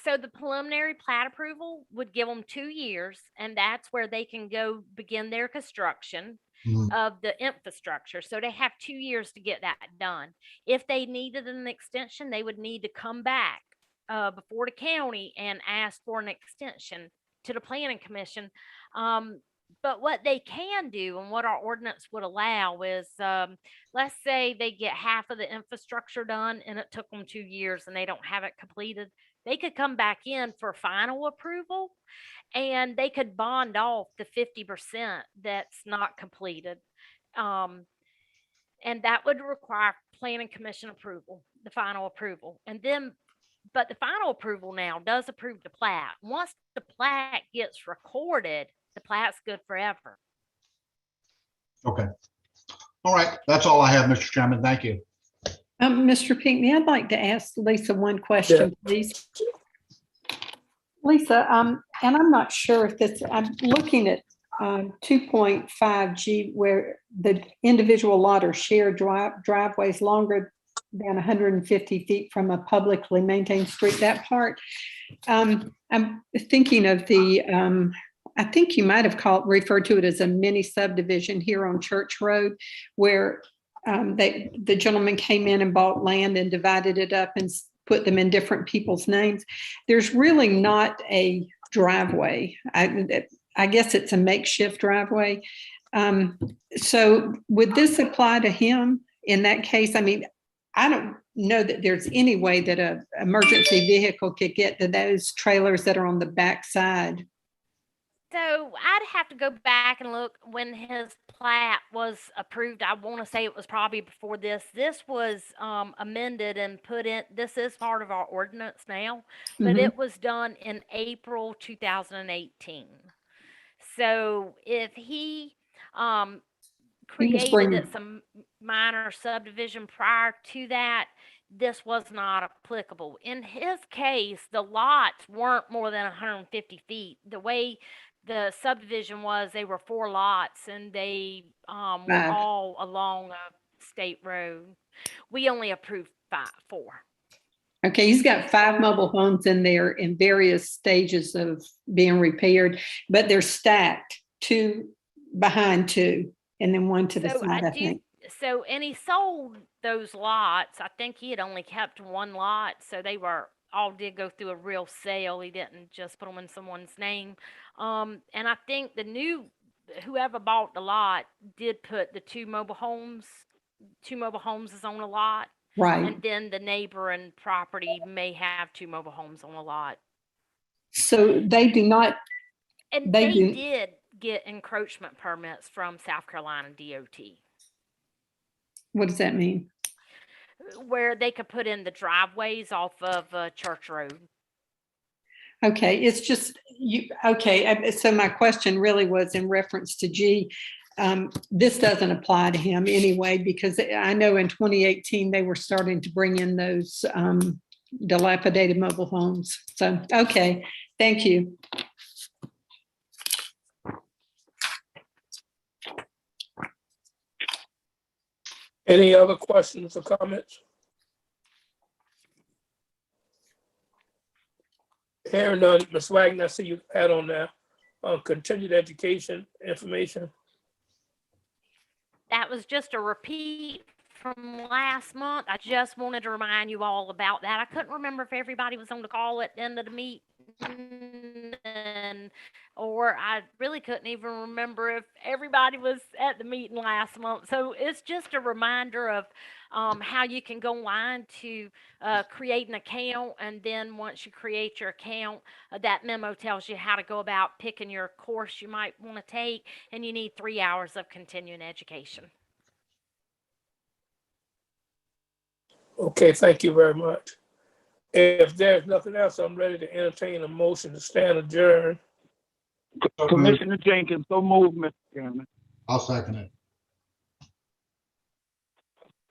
S3: So the preliminary plat approval would give them 2 years, and that's where they can go begin their construction
S1: Mhm.
S3: of the infrastructure. So they have 2 years to get that done. If they needed an extension, they would need to come back before the county and ask for an extension to the planning commission. But what they can do and what our ordinance would allow is, let's say they get half of the infrastructure done and it took them 2 years and they don't have it completed. They could come back in for final approval and they could bond off the 50% that's not completed. And that would require planning commission approval, the final approval. And then, but the final approval now does approve the plat. Once the plat gets recorded, the plat's good forever.
S1: Okay. All right. That's all I have, Mr. Chairman. Thank you.
S4: Mr. Pinckney, I'd like to ask Lisa one question, please. Lisa, and I'm not sure if this, I'm looking at 2.5G where the individual lot or shared driveways longer than 150 feet from a publicly maintained street, that part. I'm thinking of the, I think you might have referred to it as a mini subdivision here on Church Road, where the gentleman came in and bought land and divided it up and put them in different people's names. There's really not a driveway. I guess it's a makeshift driveway. So would this apply to him in that case? I mean, I don't know that there's any way that an emergency vehicle could get to those trailers that are on the back side.
S3: So I'd have to go back and look when his plat was approved. I want to say it was probably before this. This was amended and put in. This is part of our ordinance now, but it was done in April 2018. So if he created some minor subdivision prior to that, this was not applicable. In his case, the lots weren't more than 150 feet. The way the subdivision was, they were 4 lots and they were all along a state road. We only approved 4.
S4: Okay, he's got 5 mobile homes in there in various stages of being repaired, but they're stacked 2 behind 2. and then one to the
S3: So
S4: side, I think.
S3: and he sold those lots. I think he had only kept one lot, so they were all did go through a real sale. He didn't just put them in someone's name. And I think whoever bought the lot did put the two mobile homes is on a lot.
S4: Right.
S3: And then the neighboring property may have two mobile homes on a lot.
S4: So they do not,
S3: And
S4: They
S3: they
S4: do-
S3: did get encroachment permits from South Carolina DOT,
S4: what does that mean?
S3: where they could put in the driveways off of Church Road.
S4: Okay, it's just okay. So my question really was in reference to G. This doesn't apply to him anyway, because I know in 2018 they were starting to bring in those dilapidated mobile homes. So, okay, thank you.
S2: Any other questions or comments? Hearing none, Ms. Wagner, I see you had on there, continued education information.
S3: That was just a repeat from last month. I just wanted to remind you all about that. I couldn't remember if everybody was on the call at the end of the meeting, or I really couldn't even remember if everybody was at the meeting last month. So it's just a reminder of how you can go online to create an account, and then once you create your account, that memo tells you how to go about picking your course you might want to take, and you need 3 hours of continuing education.
S2: Okay, thank you very much. If there's nothing else, I'm ready to entertain a motion to stand adjourned.
S8: Commissioner Jenkins, so move, Mr. Chairman.
S1: I'll second it.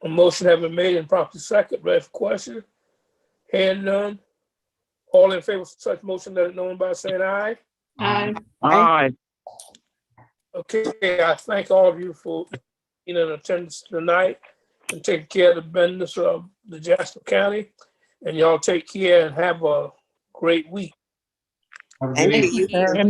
S2: A motion has been made and properly second. Ready for question? Hearing none. All in favor of such motion, let it known by saying aye.
S8: Aye.
S2: Okay, I thank all of you for being in attendance tonight and taking care of the business of the Jasper County. And y'all take care and have a great week.
S1: Have a good
S5: Thank
S1: evening.
S5: you.
S4: Thank you, sir.